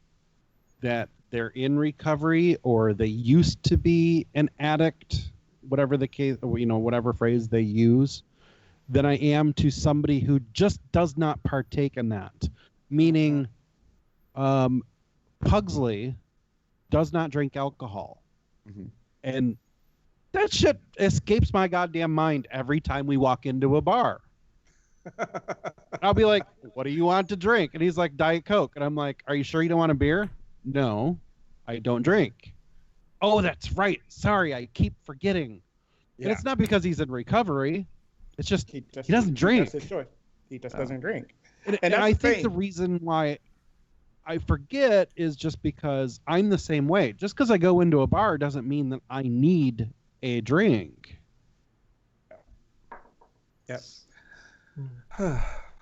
that they're in recovery or they used to be an addict, whatever the case, whatever phrase they use, than I am to somebody who just does not partake in that. Meaning, Pugsley does not drink alcohol. And that shit escapes my goddamn mind every time we walk into a bar. I'll be like, "What do you want to drink?" And he's like, "Diet Coke." And I'm like, "Are you sure you don't want a beer?" "No, I don't drink." "Oh, that's right. Sorry, I keep forgetting." And it's not because he's in recovery. It's just he doesn't drink. That's his choice. He just doesn't drink. And I think the reason why I forget is just because I'm the same way. Just because I go into a bar doesn't mean that I need a drink. Yes.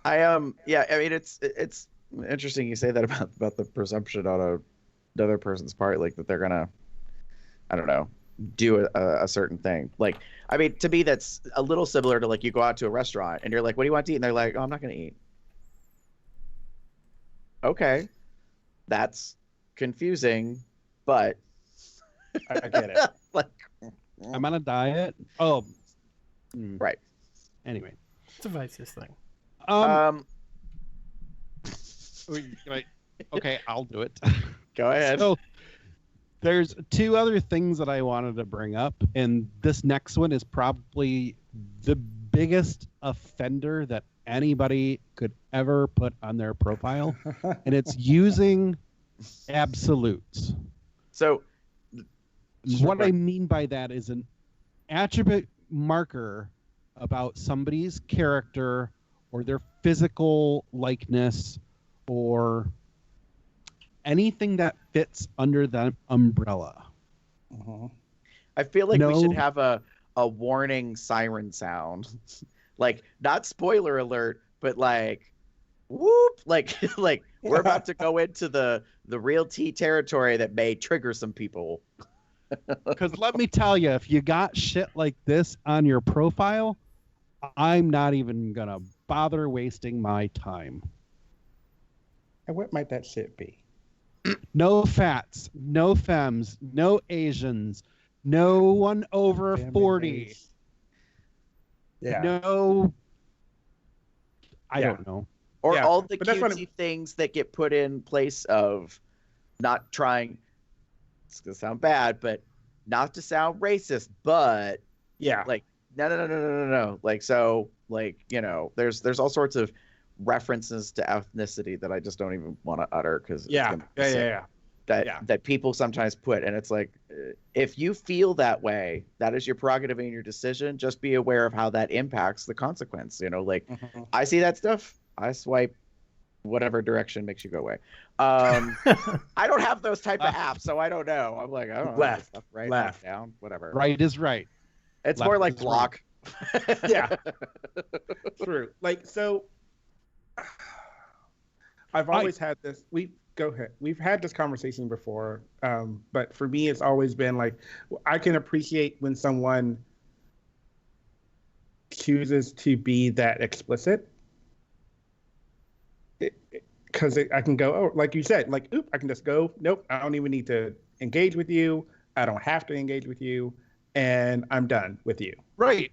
I mean, it's interesting you say that about the presumption on another person's part, like that they're gonna, I don't know, do a certain thing. Like, I mean, to me, that's a little similar to like you go out to a restaurant and you're like, "What do you want to eat?" And they're like, "Oh, I'm not gonna eat." Okay, that's confusing, but I get it. like, I'm on a diet. Oh, right. Anyway, It's a Vices thing. Okay, I'll do it. Go ahead. So, there's two other things that I wanted to bring up, and this next one is probably the biggest offender that anybody could ever put on their profile, and it's using absolutes. So, what I mean by that is an attribute marker about somebody's character or their physical likeness or anything that fits under that umbrella. I feel like we should have a warning siren sound. Like, not spoiler alert, but like, whoop, like we're about to go into the real T territory that may trigger some people. Because let me tell you, if you got shit like this on your profile, I'm not even gonna bother wasting my time. And what might that shit be? No fats, no femmes, no Asians, no one over 40. Yeah. No, I Yeah. don't know. Or Yeah, all the but that's what cutesy things that get put in place of not trying. It's gonna sound bad, but not to sound racist, but Yeah. like no. Like so, like there's all sorts of references to ethnicity that I just don't even want to utter because Yeah. that people sometimes put, and it's like, if you feel that way, that is your prerogative and your decision. Just be aware of how that impacts the consequence. Like Mhm. I see that stuff, I swipe whatever direction makes you go away. I don't have those type of apps, so I don't know. I'm like, I don't know. Left, Stuff, right, left. down, whatever. Right is right. It's left more like is block. Yeah. True. Like, so I've always had this. Go ahead. We've had this conversation before, but for me, it's always been like, I can appreciate when someone chooses to be that explicit, because I can go, oh, like you said, like, oop, I can just go, nope, I don't even need to engage with you. I don't have to engage with you, and I'm done with you. Right.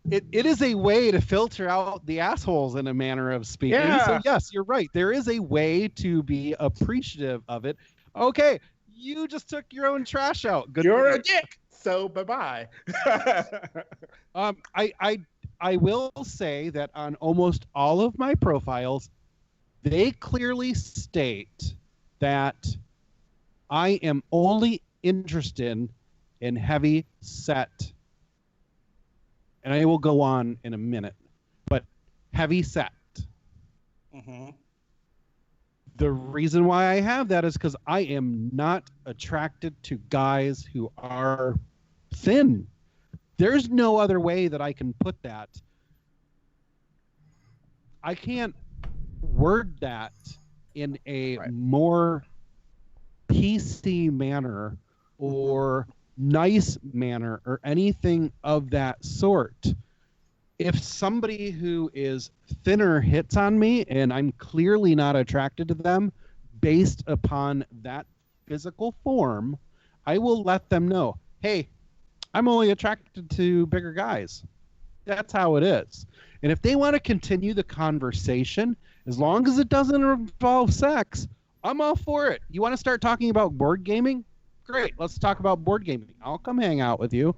It is a way to filter out the assholes in a manner of speaking. Yeah. So yes, you're right. There is a way to be appreciative of it. Okay, you just took your own trash out. Good. You're a dick, so bye-bye. I will say that on almost all of my profiles, they clearly state that I am only interested in heavy set. And I will go on in a minute, but heavy set. Mm-hmm. The reason why I have that is because I am not attracted to guys who are thin. There's no other way that I can put that. I can't word that in a more PC manner or nice manner or anything of that sort. If somebody who is thinner hits on me and I'm clearly not attracted to them based upon that physical form, I will let them know, hey, I'm only attracted to bigger guys. That's how it is. And if they want to continue the conversation, as long as it doesn't involve sex, I'm all for it. You want to start talking about board gaming? Great, let's talk about board gaming. I'll come hang out with you.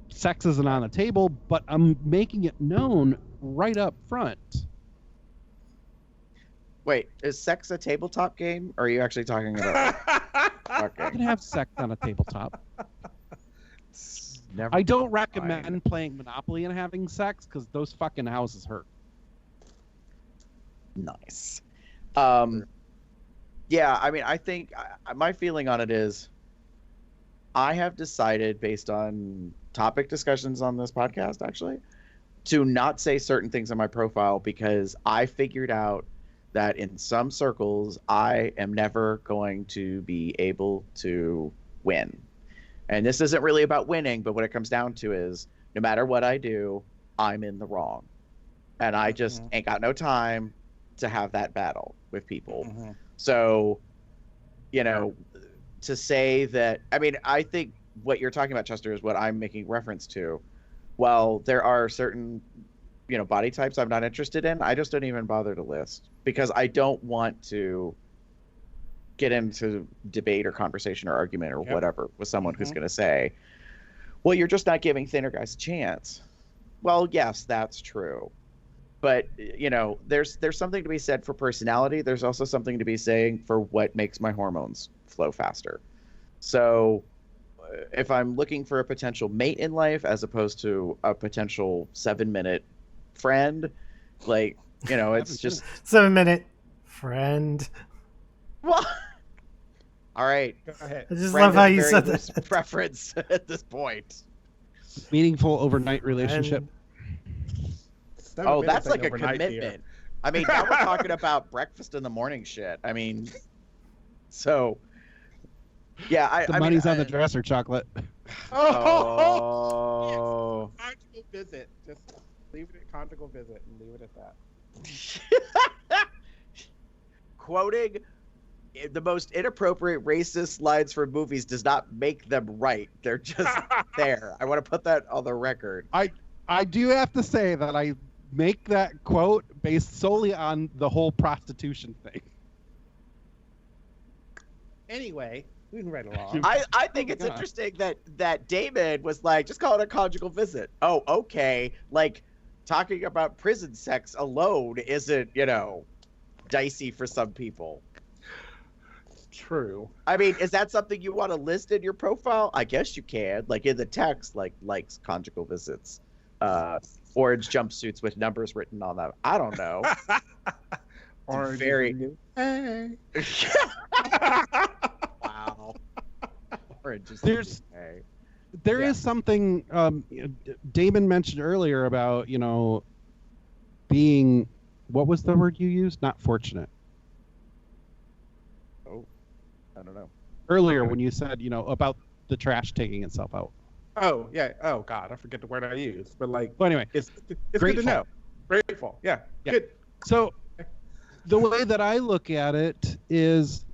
Sex isn't on the table, but I'm making it known right up front. Wait, is sex a tabletop game, or are you actually talking about? You can have sex on a tabletop. Never I don't recommend playing Monopoly and having sex because those fucking houses hurt. Nice. Yeah, I mean, I think my feeling on it is I have decided, based on topic discussions on this podcast, actually, to not say certain things on my profile because I figured out that in some circles, I am never going to be able to win. And this isn't really about winning, but what it comes down to is no matter what I do, I'm in the wrong. And I just ain't got no time to have that battle with people. Mm-hmm. So, to say that, I mean, I think what you're talking about, Chester, is what I'm making reference to. Well, there are certain, body types I'm not interested in. I just don't even bother to list because I don't want to get into debate or conversation or argument or whatever with someone who's going to say, well, you're just not giving thinner guys a chance. Well, yes, that's true. But, there's something to be said for personality. There's also something to be saying for what makes my hormones flow faster. So if I'm looking for a potential mate in life as opposed to a potential 7-minute friend, like, it's just 7-minute friend. Well, all right. Go ahead. I just Friend love how is a you very said loose that. preference at this point. Meaningful overnight relationship. Oh, that's like a commitment. I mean, now we're talking about breakfast in the morning shit. I mean, so yeah, The money's on the dresser, chocolate. Oh, Conjugal visit. Just leave it at conjugal visit and leave it at that. Quoting the most inappropriate racist lines from movies does not make them right. They're just there. I want to put that on the record. I do have to say that I make that quote based solely on the whole prostitution thing. Anyway, we can right along. I think it's God. interesting that Damon was like, just call it a conjugal visit. Oh, okay. Like, talking about prison sex alone isn't, dicey for some people. True. I mean, is that something you want to list in your profile? I guess you can. Like in the text, like likes conjugal visits, orange jumpsuits with numbers written on them. I don't know. Orange very. Hey. Wow. Orange is There's- okay. There Yeah. is something Damon mentioned earlier about, being, what was the word you used? Not fortunate. I don't know. Earlier when you said, about the trash taking itself out. Oh yeah. Oh God, I forget the word I used. But like, But anyway, it's good Grateful. to know. Grateful. Yeah. Yeah. Good. so the way that I look at it is,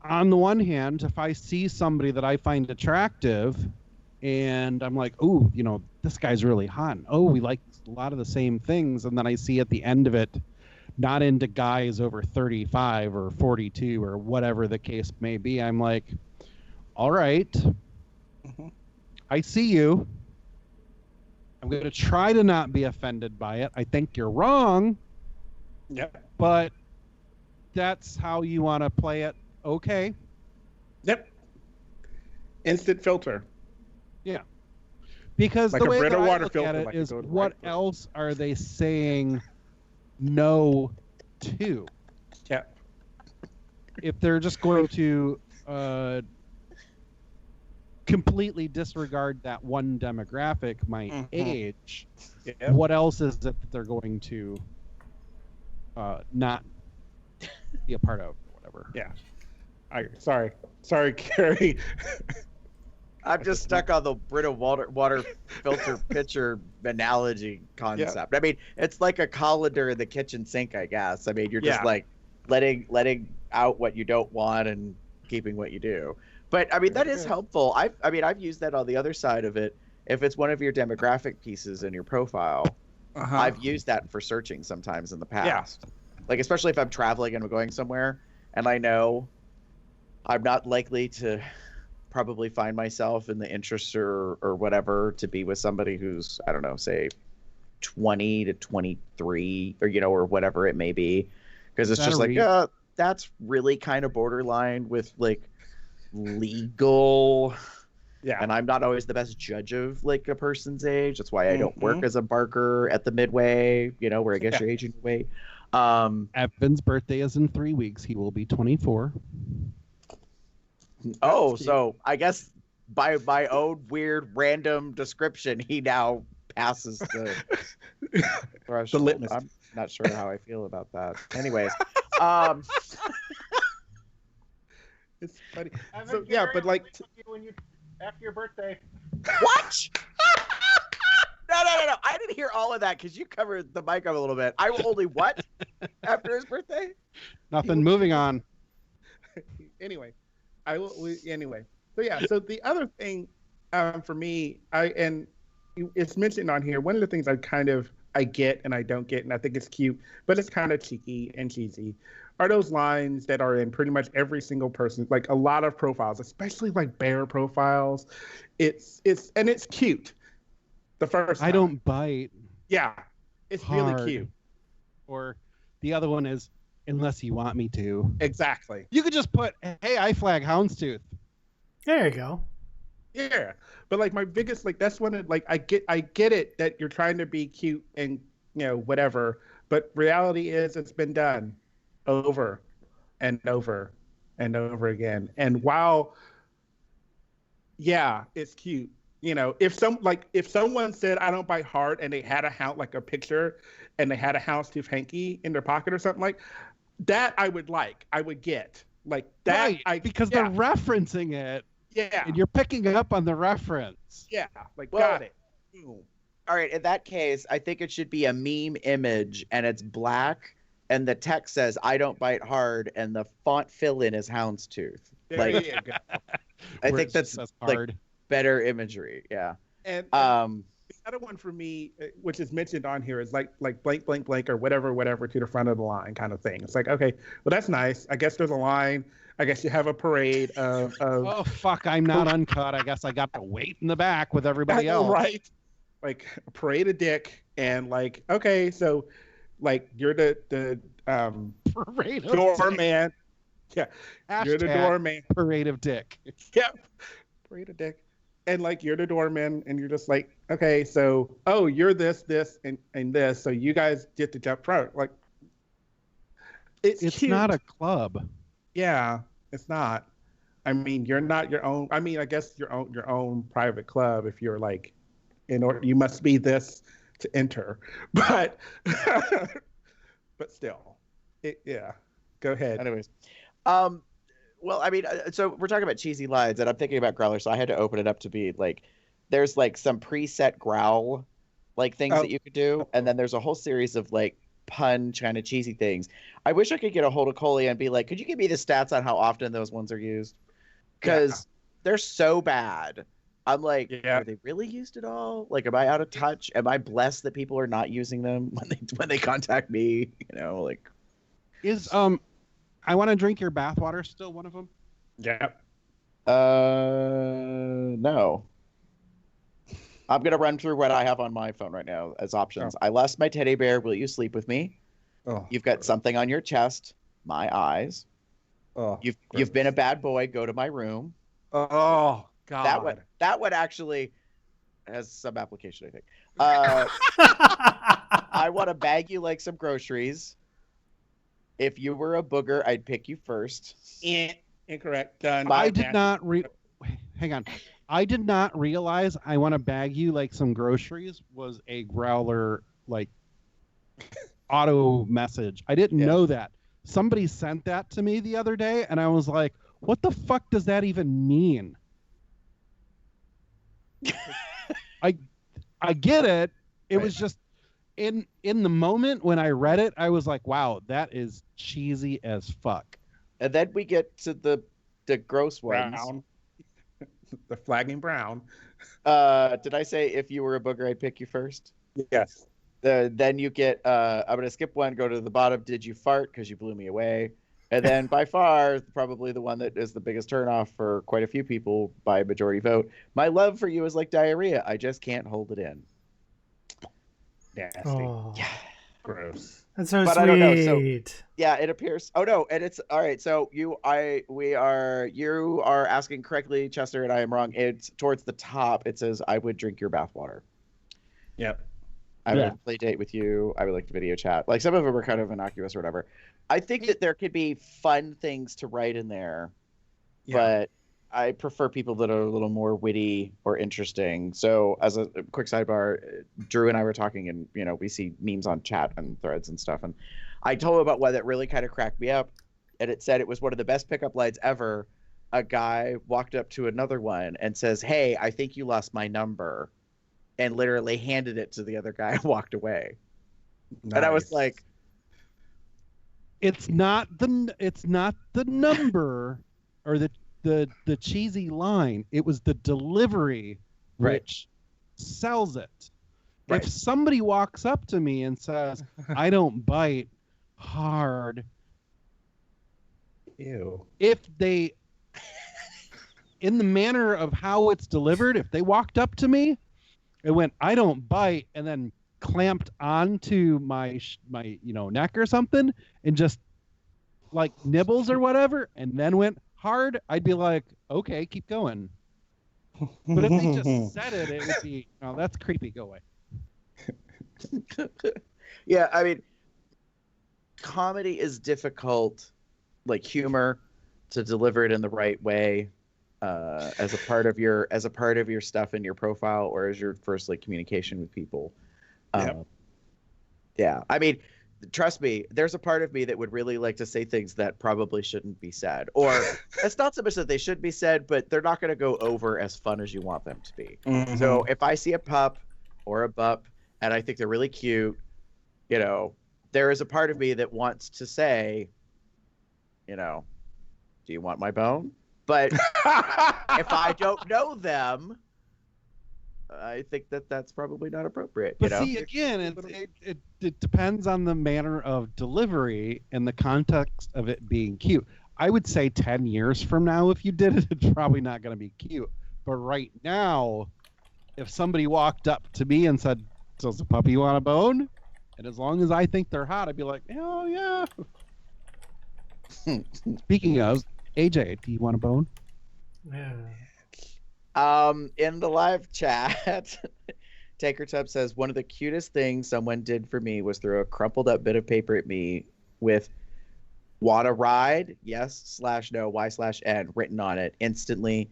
on the one hand, if I see somebody that I find attractive and I'm like, ooh, this guy's really hot. Oh, we like a lot of the same things. And then I see at the end of it, not into guys over 35 or 42 or whatever the case may be. I'm like, all right, I see you. I'm going to try to not be offended by it. I think you're wrong, Yep. but that's how you want to play it. Okay. Yep. Instant filter. Yeah. Because Like the a way Brita that I water look filter, at it like is, you go to what White House. else are they saying no to? Yep. If they're just going to completely disregard that one demographic, my Mhm. age, Yep. what else is it that they're going to not be a part of, or whatever? Yeah. Sorry, Carrie. I'm just stuck on the Brita water filter pitcher analogy concept. I mean, it's like a colander in the kitchen sink, I guess. I mean, you're just Yeah. like letting out what you don't want and keeping what you do. But I mean, that Very is good. helpful. I've used that on the other side of it. If it's one of your demographic pieces in your profile, Uh-huh. I've used that for searching sometimes in the past. Like, especially if I'm traveling and I'm going somewhere and I know I'm not likely to probably find myself in the interest or whatever to be with somebody who's, I don't know, say 20 to 23 or, or whatever it may be. Because it's That just a like, reason? that's really kind of borderline with like legal. Yeah. And I'm not always the best judge of like a person's age. That's why I don't work as a barker at the Midway, where I guess you're aging your weight. Evan's birthday is in 3 weeks. He will be 24. Oh, so I guess by my own weird random description, he now passes the threshold. litmus. I'm not sure how I feel about that. Anyways, It's funny. So yeah, but like After your birthday. what? No. I didn't hear all of that because you covered the mic up a little bit. I will only what after his birthday? Nothing. Moving on. anyway, anyway. So yeah, so the other thing for me, it's mentioned on here. One of the things I get and I don't get, and I think it's cute, but it's kind of cheeky and cheesy, are those lines that are in pretty much every single person, like a lot of profiles, especially like bear profiles. It's cute. The first I time. don't bite. Yeah, it's Hard. really cute. Or the other one is, unless you want me to. Exactly. You could just put, hey, I flag houndstooth. There you go. Yeah, but like my biggest, like that's one of like I get it that you're trying to be cute and whatever, but reality is it's been done over and over and over again. And while yeah, it's cute, if someone said I don't bite hard and they had a picture and they had a houndstooth hanky in their pocket or something like that, I would get like that. Right, because they're referencing it. yeah. And you're picking up on the reference. Yeah, like Well, got it. Boom. All right, in that case, I think it should be a meme image, and it's black, and the text says "I don't bite hard," and the font fill-in is houndstooth. There Like, you go. I Where think it just that's says like hard. better imagery. Yeah. And Um. the other one for me, which is mentioned on here, is like blank blank blank or whatever to the front of the line kind of thing. It's like, okay, well that's nice. I guess there's a line. I guess you have a parade of Oh fuck! I'm not uncut. I guess I got to wait in the back with everybody else. right, like a parade of dick, and like, okay, so like you're the Parade of doorman. Yeah, you're the Hashtag doorman. parade of dick. Yep, parade of dick. And like you're the doorman, and you're just like, okay, so you're this, and this, so you guys get to jump front. Like, it's cute. not a club. Yeah, it's not. I mean, you're not your own. I mean, I guess your own private club. If you're like, in order, you must be this to enter. But but still, yeah. Go ahead. Anyways, well, I mean, so we're talking about cheesy lines, and I'm thinking about Growler, so I had to open it up to be like, there's like some preset growl, like things that you could do, and then there's a whole series of like pun kind of cheesy things. I wish I could get a hold of Coley and be like, could you give me the stats on how often those ones are used? Because they're so bad. I'm like, are they really used at all? Like, am I out of touch? Am I blessed that people are not using them when they contact me? You know, like, Is I want to drink your bathwater still one of them? Yeah. No. I'm gonna run through what I have on my phone right now as options. I lost my teddy bear. Will you sleep with me? Oh, You've got something on your chest. My eyes. Oh, You've been a bad boy. Go to my room. Oh God. That one actually has some application, I think. I want to bag you like some groceries. If you were a booger, I'd pick you first. Incorrect. Done. I did not hang on. I did not realize I want to bag you like some groceries was a Growler like auto message. I didn't know that. Somebody sent that to me the other day, and I was like, what the fuck does that even mean? I get it. It was just in the moment when I read it, I was like, wow, that is cheesy as fuck. And then we get to the gross ones. Brown. The flagging brown. Did I say if you were a booger, I'd pick you first? Yes. Then you get, I'm going to skip one, go to the bottom. Did you fart? Because you blew me away. And then by far, probably the one that is the biggest turnoff for quite a few people by a majority vote. My love for you is like diarrhea. I just can't hold it in. Nasty. Oh, Yeah. Gross. that's so But sweet. I don't know, so- Yeah, it appears. Oh no, and it's all right. So you are asking correctly, Chester, and I am wrong. It's towards the top. It says, "I would drink your bathwater. Yep. I would play date with you. I would like to video chat." Like some of them are kind of innocuous or whatever. I think that there could be fun things to write in there, but I prefer people that are a little more witty or interesting. So as a quick sidebar, Drew and I were talking, and we see memes on chat and threads and stuff, and I told him about one that really kind of cracked me up, and it said it was one of the best pickup lines ever. A guy walked up to another one and says, "Hey, I think you lost my number," and literally handed it to the other guy and walked away. Nice. And I was like, It's not the number or the cheesy line. It was the delivery which sells it. Right. If somebody walks up to me and says, "I don't bite hard," Ew. if they, in the manner of how it's delivered, if they walked up to me and went, "I don't bite," and then clamped onto my neck or something and just like nibbles or whatever, and then went hard, I'd be like, okay, keep going. But if they just said it, it would be, "Oh, that's creepy. Go away." yeah, I mean, comedy is difficult, like humor, to deliver it in the right way, as a part of your stuff in your profile, or as your first like communication with people. Yeah, I mean, trust me, there's a part of me that would really like to say things that probably shouldn't be said, or it's not so much that they should be said, but they're not going to go over as fun as you want them to be. Mhm. So if I see a pup or a bup, and I think they're really cute. You know, there is a part of me that wants to say, you know, do you want my bone? But if I don't know them, I think that that's probably not appropriate. But You know, see, again, it depends on the manner of delivery and the context of it being cute. I would say 10 years from now, if you did it, it's probably not going to be cute. But right now, if somebody walked up to me and said, "Does the puppy want a bone?" And as long as I think they're hot, I'd be like, "Oh, yeah." Speaking of, AJ, do you want a bone? Yeah. in the live chat, Taker Tub says one of the cutest things someone did for me was throw a crumpled up bit of paper at me with "Want a ride? Yes/no Y/N" written on it. Instantly,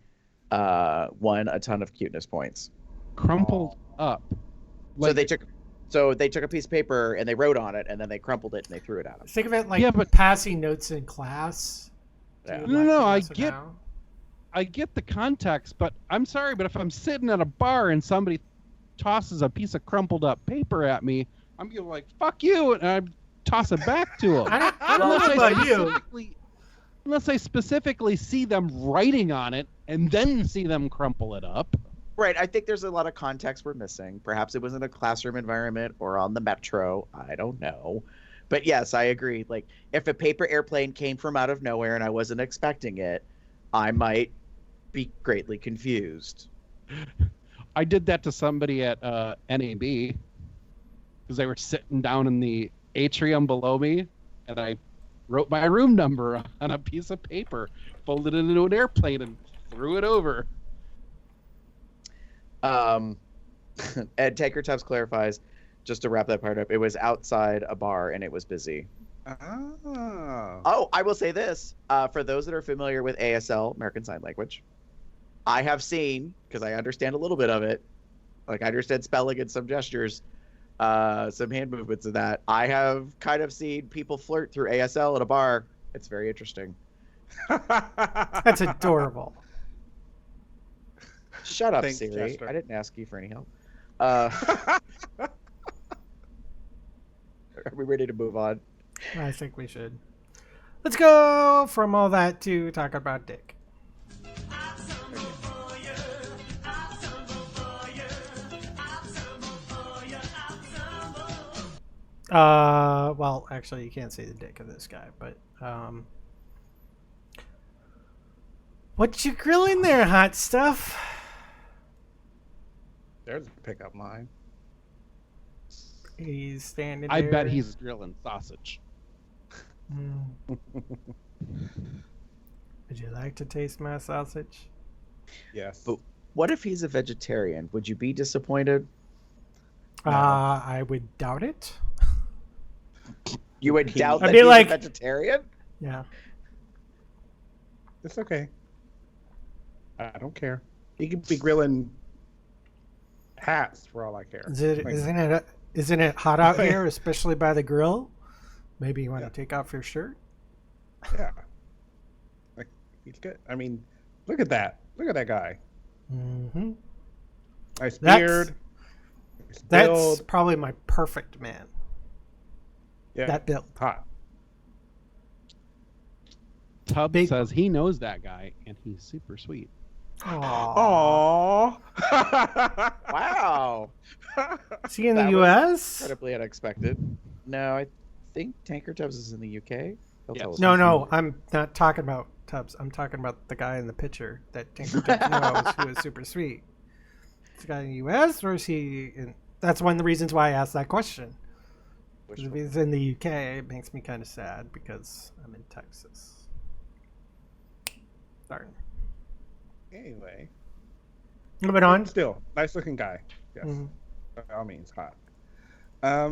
won a ton of cuteness points. Crumpled up. So they took a piece of paper and they wrote on it, and then they crumpled it and they threw it at him. Think of it like Yeah, but- passing notes in class. Yeah. Do you No, like I this get- now? I get the context, but I'm sorry, but if I'm sitting at a bar and somebody tosses a piece of crumpled up paper at me, I'm gonna be like, "Fuck you," and I toss it back to them. I don't know about you. Unless I specifically see them writing on it and then see them crumple it up. Right. I think there's a lot of context we're missing. Perhaps it was in a classroom environment or on the metro. I don't know. But yes, I agree. Like, if a paper airplane came from out of nowhere and I wasn't expecting it, I might be greatly confused. I did that to somebody at NAB because they were sitting down in the atrium below me, and I wrote my room number on a piece of paper, folded it into an airplane, and threw it over. Ed Taker Tubbs clarifies, just to wrap that part up, it was outside a bar and it was busy. Oh, I will say this. For those that are familiar with ASL, American Sign Language, I have seen, because I understand a little bit of it, like I understand spelling and some gestures, some hand movements of that. I have kind of seen people flirt through ASL at a bar. It's very interesting. That's adorable. Shut up, Thanks, Siri. Chester. I didn't ask you for any help. Are we ready to move on? I think we should. Let's go from all that to talk about Dick. Well, actually, you can't see the dick of this guy, but what you grilling there, hot stuff? There's a pickup line. He's standing there. I bet he's grilling sausage. Mm. Would you like to taste my sausage? Yes. But what if he's a vegetarian? Would you be disappointed? No. I would doubt it. You would doubt I'd that be he's like- a vegetarian? Yeah. It's okay. I don't care. He could be grilling hats for all I care. Isn't it hot out here, especially by the grill? Maybe you want Yeah. to take off your shirt? Yeah. Like, he's good. I mean, look at that. Look at that guy. Mm-hmm. Nice That's- beard. Nice That's build. probably my perfect man. Yeah. That build. Hot. Tubbs Big- says he knows that guy, and he's super sweet. Aww. Aww. Wow. Is he in the That was U.S.? Incredibly unexpected. No, I think Tanker Tubbs is in the UK. He'll tell Yes. us. No, I'm not talking about Tubbs. I'm talking about the guy in the picture that Tinker Tubbs knows who is super sweet. Is the guy in the U.S. or is he in... That's one of the reasons why I asked that question. 'Cause if he's in the UK, it makes me kind of sad because I'm in Texas. Darn. Anyway. Moving on. Still, nice looking guy. Yes. Mhm. By all means, hot.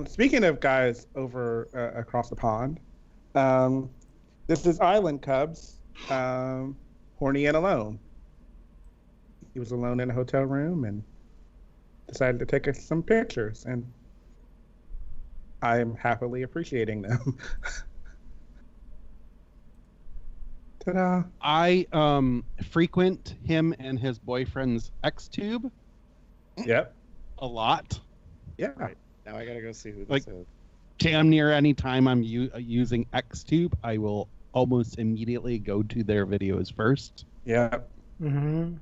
Speaking of guys over across the pond, this is Island Cubs, horny and alone. He was alone in a hotel room and decided to take us some pictures, and I am happily appreciating them. Ta-da! I frequent him and his boyfriend's X-Tube Yep. a lot. Yeah. Right. Now I gotta go see who Like- this is. Damn near any time I'm using Xtube, I will almost immediately go to their videos first. Yeah. Mm-hmm.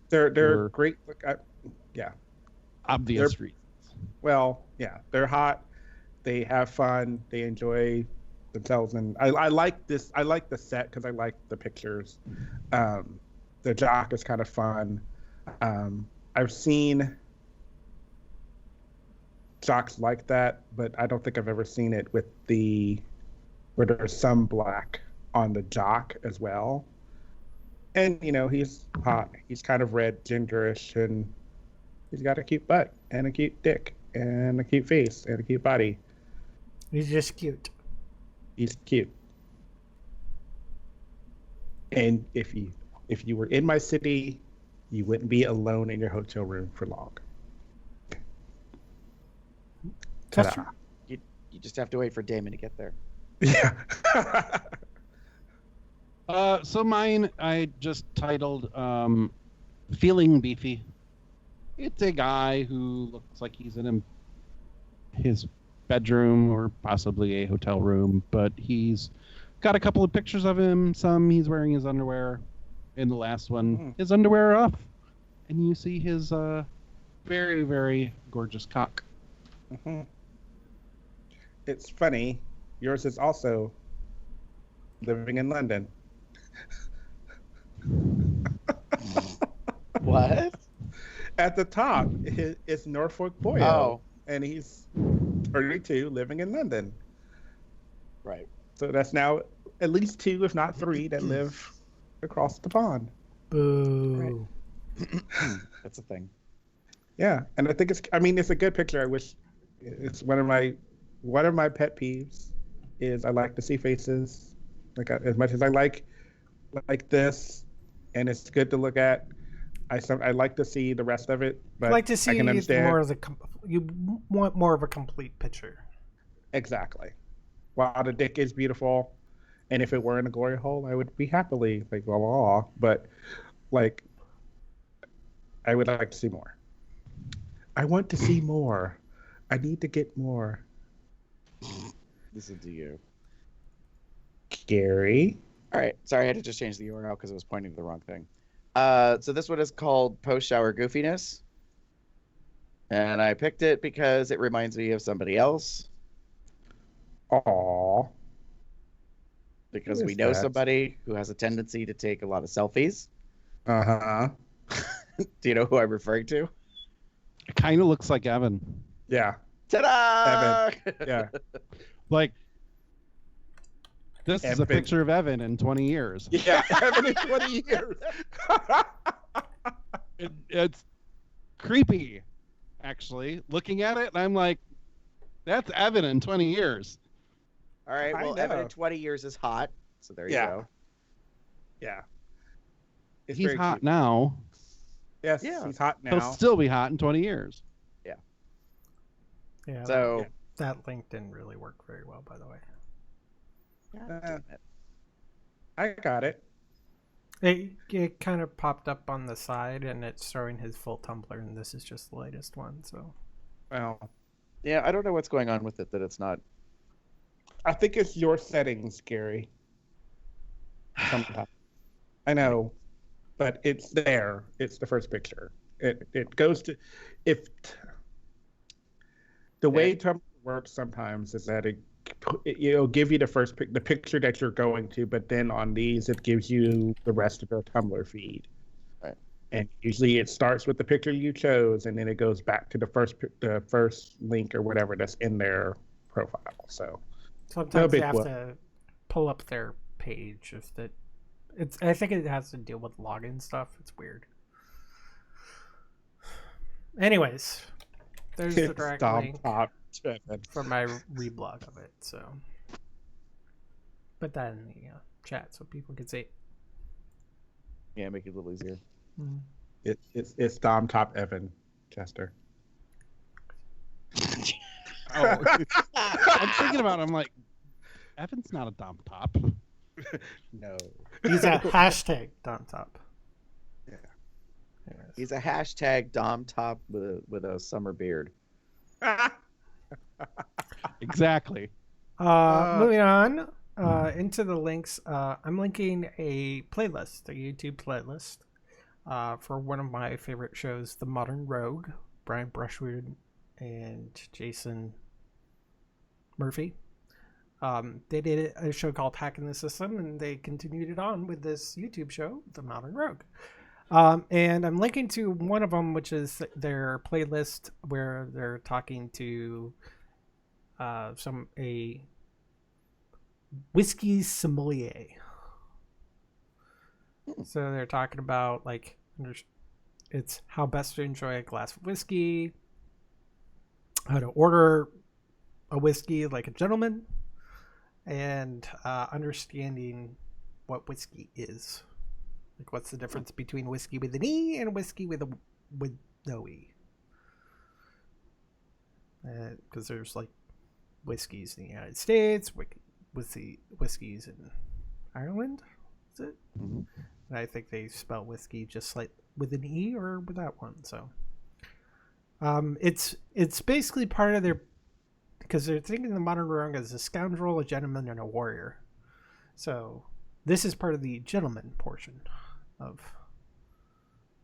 They're For great. Look, yeah. obvious reasons. Well, yeah. They're hot. They have fun. They enjoy themselves, and I like this. I like the set because I like the pictures. The jock is kind of fun. I've seen jocks like that, but I don't think I've ever seen it with where there's some black on the jock as well. And he's hot. He's kind of red, gingerish, and he's got a cute butt and a cute dick and a cute face and a cute body. He's just cute. He's cute. And if you were in my city, you wouldn't be alone in your hotel room for long. That's Ta-da. You just have to wait for Damon to get there. Yeah. So mine, I just titled "Feeling Beefy." It's a guy who looks like he's in his bedroom or possibly a hotel room, but he's got a couple of pictures of him. Some he's wearing his underwear. In the last one, his underwear are off, and you see his very, very gorgeous cock. Mhm. It's funny. Yours is also living in London. What? At the top, it's Norfolk Boyo, Oh. and he's 32, living in London. Right. So that's now at least 2, if not 3, that live across the pond. Boo. That's a thing. Yeah, and I think it's a good picture. I wish it's one of my pet peeves is I like to see faces, like as much as I like this, and it's good to look at. I like to see the rest of it, but I like to see I can understand more of the. You want more of a complete picture. exactly. While the dick is beautiful, and if it were in a glory hole, I would be happily like blah blah blah. But like, I would like to see more. I want to see more. I need to get more. Listen to you. Gary. All right. Sorry, I had to just change the URL because it was pointing to the wrong thing. So this one is called Post Shower Goofiness. And I picked it because it reminds me of somebody else. Aww. Because Who we is know that? somebody who has a tendency to take a lot of selfies. Uh-huh. Do you know who I'm referring to? It kind of looks like Evan. Yeah. Ta-da! Yeah. Like, this is a Evan. picture of Evan in 20 years. Yeah. Evan in 20 years. It's creepy, actually. Looking at it, and I'm like, that's Evan in 20 years. All right. I Well, Evan in know. 20 years is hot. So there Yeah. you go. Yeah. It's He's very hot cute. now. Yes, Yeah. he's hot He'll now. still be hot in 20 years. Yeah. So, that link didn't really work very well, by the way. God damn it. I got it. It kind of popped up on the side, and it's showing his full Tumblr, and this is just the latest one. So Well, Yeah, I don't know what's going on with it that it's not. I think it's your settings, Gary. Sometimes. I know, but it's there. It's the first picture. It goes to if the way Tumblr works sometimes is that it'll give you the picture that you're going to, but then on these it gives you the rest of your Tumblr feed. Right. And usually it starts with the picture you chose, and then it goes back to the first link or whatever that's in their profile. So sometimes big you have whoop. to pull up their page if that. I think it has to deal with login stuff. It's weird. Anyways, there's the direct link for my reblog of it. So put that in the chat so people can see. Yeah, make it a little easier. Mm. It's Dom Top Evan Chester. Oh, I'm thinking about it. I'm like, Evan's not a Dom top. No. He's a hashtag Dom Top. Yeah. Anyways. He's a hashtag Dom Top with a summer beard. Exactly. Moving on into the links, I'm linking a playlist, a YouTube playlist, for one of my favorite shows, The Modern Rogue, Brian Brushwood and Jason Murphy. They did a show called Hacking the System, and they continued it on with this YouTube show, The Modern Rogue. And I'm linking to one of them, which is their playlist where they're talking to a whiskey sommelier. So they're talking about like it's how best to enjoy a glass of whiskey, how to order a whiskey like a gentleman, and understanding what whiskey is. Like, what's the difference between whiskey with an E and whiskey with no E? Because there's like whiskeys in the United States, whiskeys in Ireland, is it? Mm-hmm. And I think they spell whiskey just like with an E or without one. So it's basically part of their, because they're thinking the modern rogue as a scoundrel, a gentleman, and a warrior. So this is part of the gentleman portion of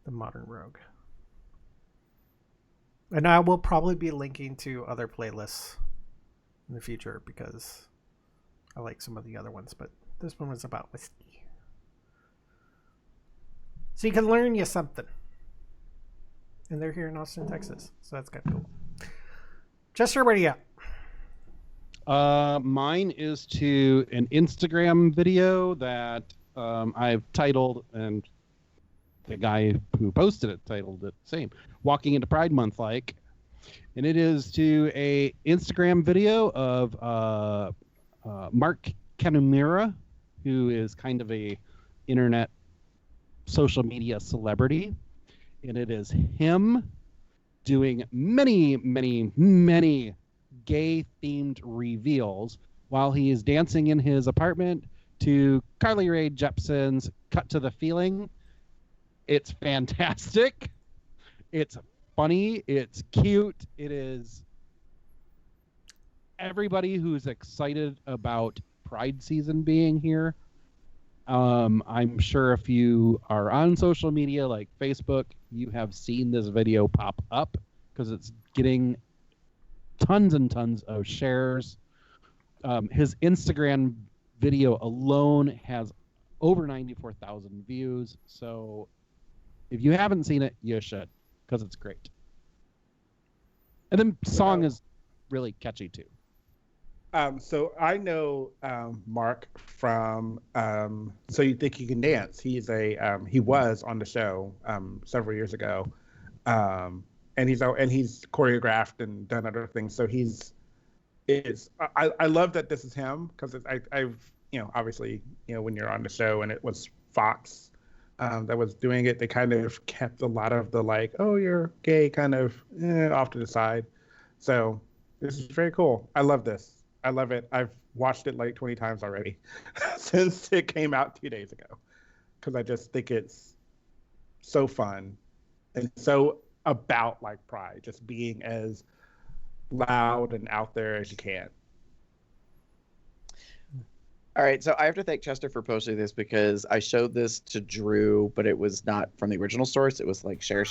the modern rogue. And I will probably be linking to other playlists in the future because I like some of the other ones, but this one was about whiskey. So you can learn you something. And they're here in Austin, Texas. So that's kind of cool. Chester, what do you got? Mine is to an Instagram video that I've titled, and the guy who posted it titled it same, Walking into Pride Month like. And it is to a Instagram video of Mark Kanumura, who is kind of a internet social media celebrity. And it is him doing many, many, many gay-themed reveals while he is dancing in his apartment to Carly Rae Jepsen's Cut to the Feeling. It's fantastic. It's funny. It's cute. It is everybody who's excited about Pride season being here. I'm sure if you are on social media like Facebook, you have seen this video pop up because it's getting tons and tons of shares. His Instagram video alone has over 94,000 views. So if you haven't seen it, you should, because it's great. And the song is really catchy too. So I know Mark from So You Think You Can Dance. He's he was on the show several years ago, and he's choreographed and done other things. So I love that this is him because I've obviously when you're on the show and it was Fox that was doing it, they kind of kept a lot of the like, oh, you're gay kind of off to the side. So this is very cool. I love this. I love it. I've watched it like 20 times already since it came out 2 days ago because I just think it's so fun and so about like Pride, just being as loud and out there as you can. All right, so I have to thank Chester for posting this because I showed this to Drew, but it was not from the original source. It was like share,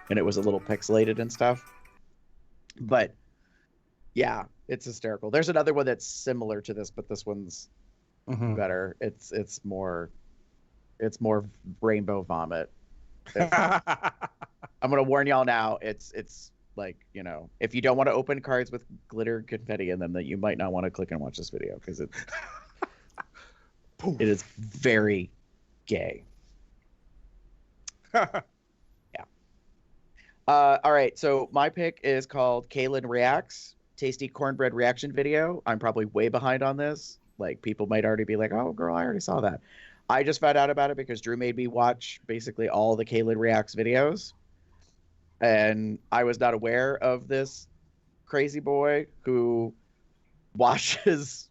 and it was a little pixelated and stuff. But yeah, it's hysterical. There's another one that's similar to this, but this one's better. It's more rainbow vomit. I'm gonna warn y'all now. It's like, if you don't want to open cards with glitter confetti in them, then you might not want to click and watch this video because it is very gay. Yeah. All right, so my pick is called Kaylin Reacts. Tasty cornbread reaction video. I'm probably way behind on this. Like, people might already be like, oh, girl, I already saw that. I just found out about it because Drew made me watch basically all the Kaylin Reacts videos. And I was not aware of this crazy boy who watches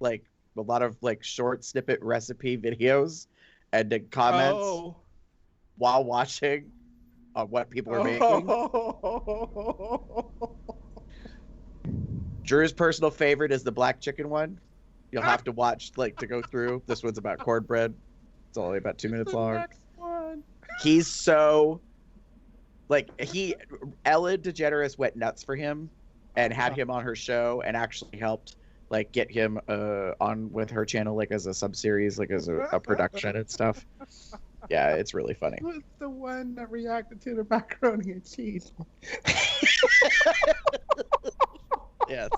like a lot of like short snippet recipe videos and then comments while watching on what people are making. Drew's personal favorite is the black chicken one. You'll have to watch to go through. This one's about cornbread. It's only about 2 minutes long. Next one. He's so Ellen DeGeneres went nuts for him and had him on her show and actually helped get him on with her channel as a sub-series, as a production and stuff. Yeah, it's really funny. Who's the one that reacted to the macaroni and cheese? Yes.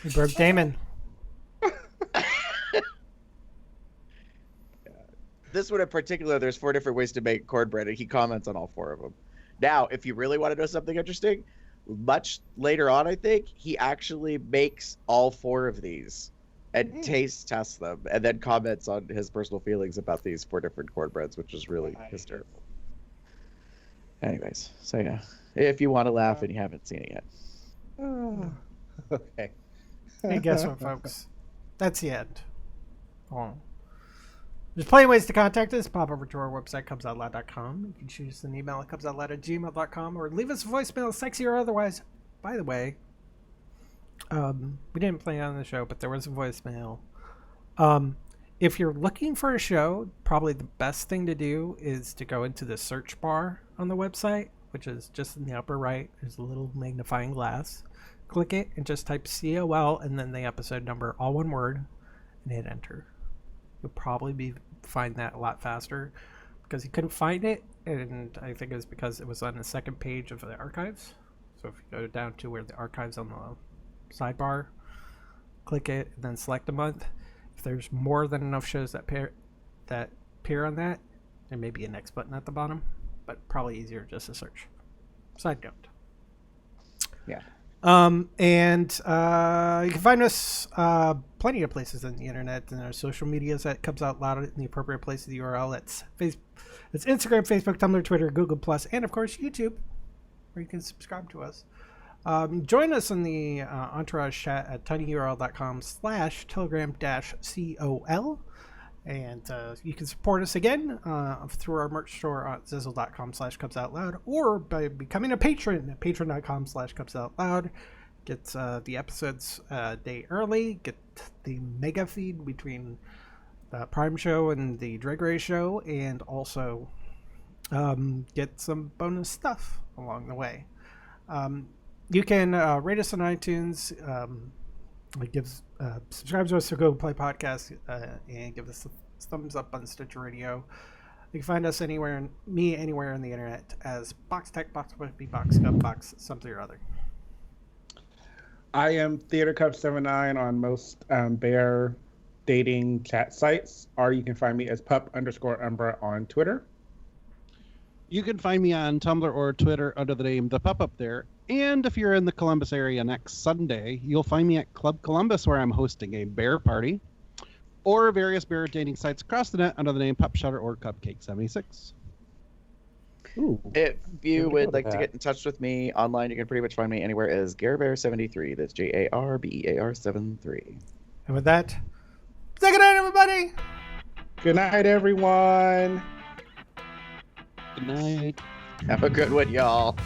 We broke Damon. This one in particular, there's 4 different ways to make cornbread, and he comments on all 4 of them. Now, if you really want to know something interesting, much later on, I think, he actually makes all 4 of these and taste tests them, and then comments on his personal feelings about these 4 different cornbreads, which is really hysterical. Anyways, so yeah, if you want to laugh and you haven't seen it yet. Okay. Hey, guess what, folks? That's the end. Oh. There's plenty of ways to contact us. Pop over to our website, cubsoutloud.com. You can shoot us an email at cubsoutloud@gmail.com or leave us a voicemail, sexy or otherwise. By the way, we didn't play it on the show, but there was a voicemail. If you're looking for a show, probably the best thing to do is to go into the search bar on the website, which is just in the upper right. There's a little magnifying glass. Click it and just type COL and then the episode number, all one word, and hit enter. You'll probably find that a lot faster because he couldn't find it, and I think it was because it was on the second page of the archives. So if you go down to where the archives on the sidebar, click it and then select a month. If there's more than enough shows that appear on that, there may be a next button at the bottom, but probably easier just to search. Side note. Yeah. And you can find us plenty of places on the internet and our social medias that comes out loud in the appropriate place of the URL. It's Instagram, Facebook, Tumblr, Twitter, Google+, and of course YouTube, where you can subscribe to us. Join us in the Entourage chat at tinyurl.com/telegram-col. And you can support us again through our merch store at zizzle.com/cubsoutloud or by becoming a patron at patreon.com/cubsoutloud. Get the episodes a day early, get the mega feed between the Prime show and the Drag Race show, and also get some bonus stuff along the way. You can rate us on iTunes, subscribe to us to Google Play Podcast, and give us a thumbs up on Stitcher Radio. You can find us anywhere in the internet as Box Tech, Box Wimpy, Box Cup, Box something or other. I am TheaterCup79 on most bear dating chat sites, or you can find me as pup_Umbra on Twitter. You can find me on Tumblr or Twitter under the name The Pup Up there. And if you're in the Columbus area next Sunday, you'll find me at Club Columbus, where I'm hosting a bear party, or various bear dating sites across the net under the name Pup Shutter or Cupcake76. Ooh. If you would like to get in touch with me online, you can pretty much find me anywhere as GarBear73. That's GARBEAR73. And with that, say good night, everybody! Good night, everyone. Good night. Have a good one, y'all.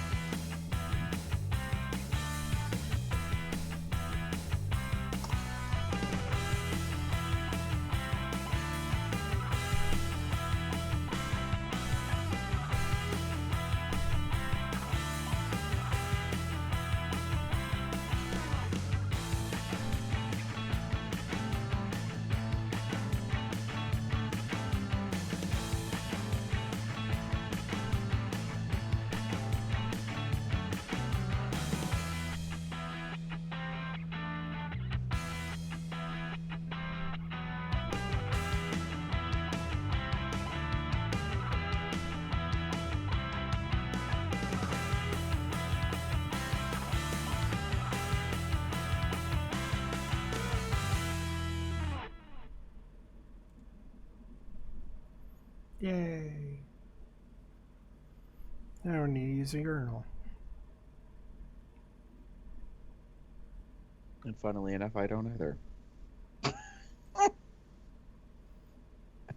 Yay. I don't need to use a urinal. And funnily enough, I don't either.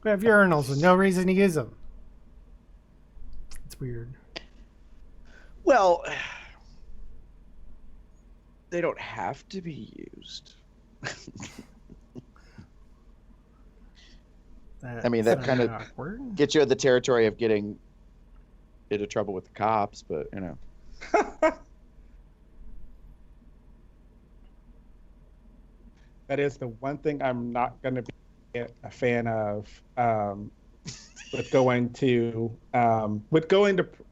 We have urinals with no reason to use them. It's weird. Well, They don't have to be used. I mean, that kind of awkward. gets you in the territory of getting into trouble with the cops, but you know. That is the one thing I'm not going to be a fan of.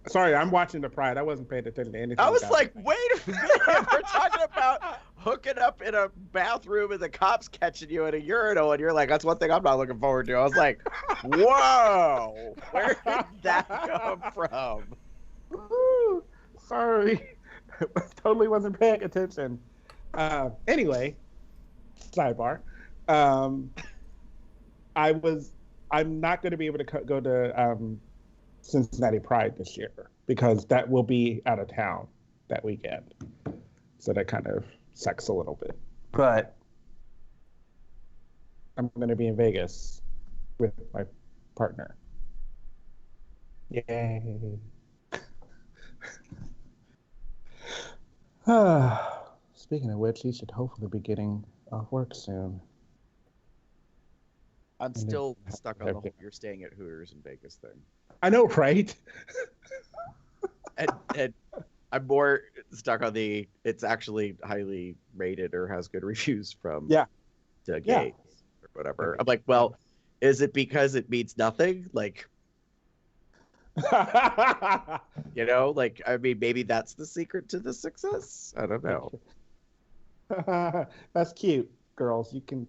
Sorry, I'm watching the Pride. I wasn't paying attention to anything. I was about like, it. wait a minute, we're talking about hooking up in a bathroom and the cops catching you in a urinal, and you're like, that's one thing I'm not looking forward to. I was like, whoa, where did that come from? Ooh, sorry, totally wasn't paying attention. Anyway, sidebar. I'm not going to be able to go to Cincinnati Pride this year because that will be out of town that weekend. So that kind of sucks a little bit. But I'm going to be in Vegas with my partner. Yay. Speaking of which, he should hopefully be getting off work soon. I'm still stuck on the whole you're staying at Hooters in Vegas thing. I know, right? and I'm more stuck on it's actually highly rated or has good reviews from the gates or whatever. I'm like, well, is it because it means nothing? Like, you know, like, I mean, maybe that's the secret to the success. I don't know. That's cute, girls. You can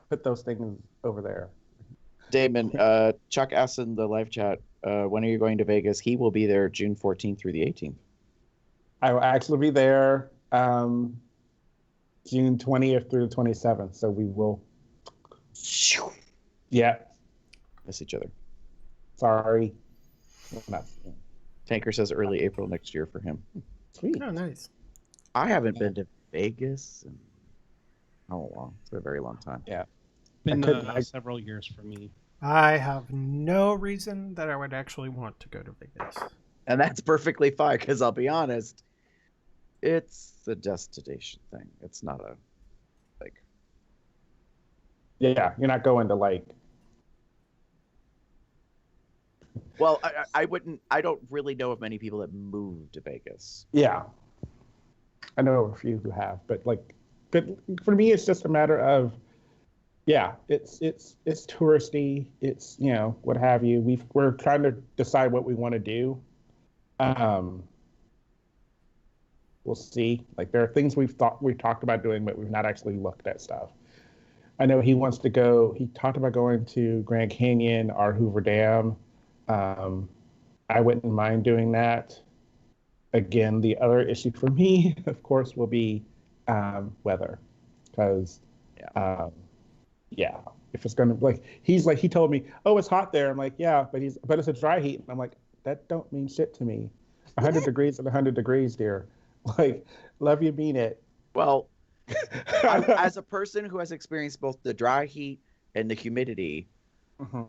put those things over there. Damon, Chuck asked in the live chat, when are you going to Vegas? He will be there June 14th through the 18th. I will actually be there June 20th through the 27th. So we will. Yeah. Miss each other. Sorry. Tanker says early April next year for him. Sweet. Oh, nice. I haven't been to Vegas in how long? It's been a very long time. Yeah. Been several years for me. I have no reason that I would actually want to go to Vegas. And that's perfectly fine, because I'll be honest, it's a destination thing. It's not a, like... Yeah, you're not going to, like... Well, I don't really know of many people that moved to Vegas. Yeah. I know a few who have, but for me, it's just a matter of, yeah, it's touristy. It's, you know, what have you. We're trying to decide what we want to do. We'll see. Like, there are things we've talked about doing, but we've not actually looked at stuff. I know he wants to go. He talked about going to Grand Canyon or Hoover Dam. I wouldn't mind doing that. Again, the other issue for me, of course, will be weather, because if it's gonna, like, he told me, oh, it's hot there. I'm like, yeah, but it's a dry heat. And I'm like, that don't mean shit to me. 100 degrees and 100 degrees, dear. Like, love you, mean it. Well, as a person who has experienced both the dry heat and the humidity,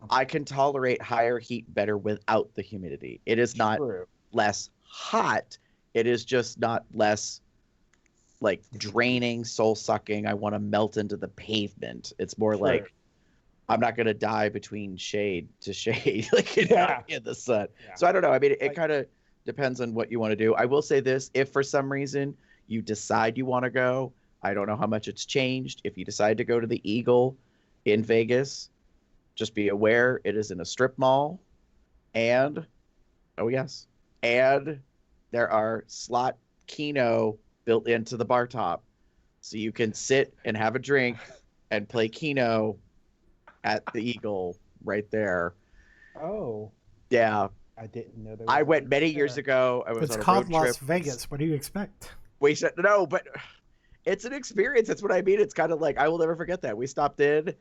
I can tolerate higher heat better without the humidity. It is not less hot. It is just not less, like, draining, soul-sucking. I want to melt into the pavement. It's more like, I'm not going to die between shade to shade, like, in the sun. Yeah. So I don't know. I mean, it kind of depends on what you want to do. I will say this. If for some reason you decide you want to go, I don't know how much it's changed. If you decide to go to the Eagle in Vegas, just be aware it is in a strip mall. And, and there are slot Keno built into the bar top. So you can sit and have a drink and play Keno at the Eagle right there. Oh. Yeah. I didn't know that. I went many years ago. I was it's on a called road Las trip. Vegas. What do you expect? We said no, but it's an experience. That's what I mean. It's kind of like, I will never forget that. We stopped in.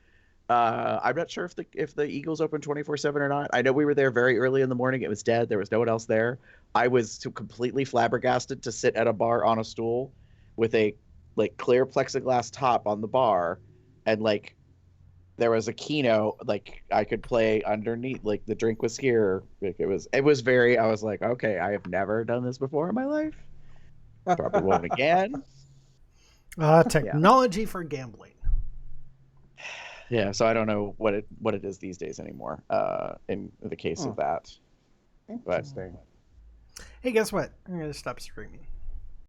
I'm not sure if the Eagles open 24/7 or not. I know we were there very early in the morning. It was dead. There was no one else there. I was completely flabbergasted to sit at a bar on a stool with a, like, clear plexiglass top on the bar, and, like, there was a Keno, like, I could play underneath, like, the drink was here. Like, it was very, I was like, okay, I have never done this before in my life. Probably won't again. Technology for gambling. Yeah, so I don't know what it is these days anymore. In the case of that, Interesting. Hey, guess what? I'm gonna stop streaming.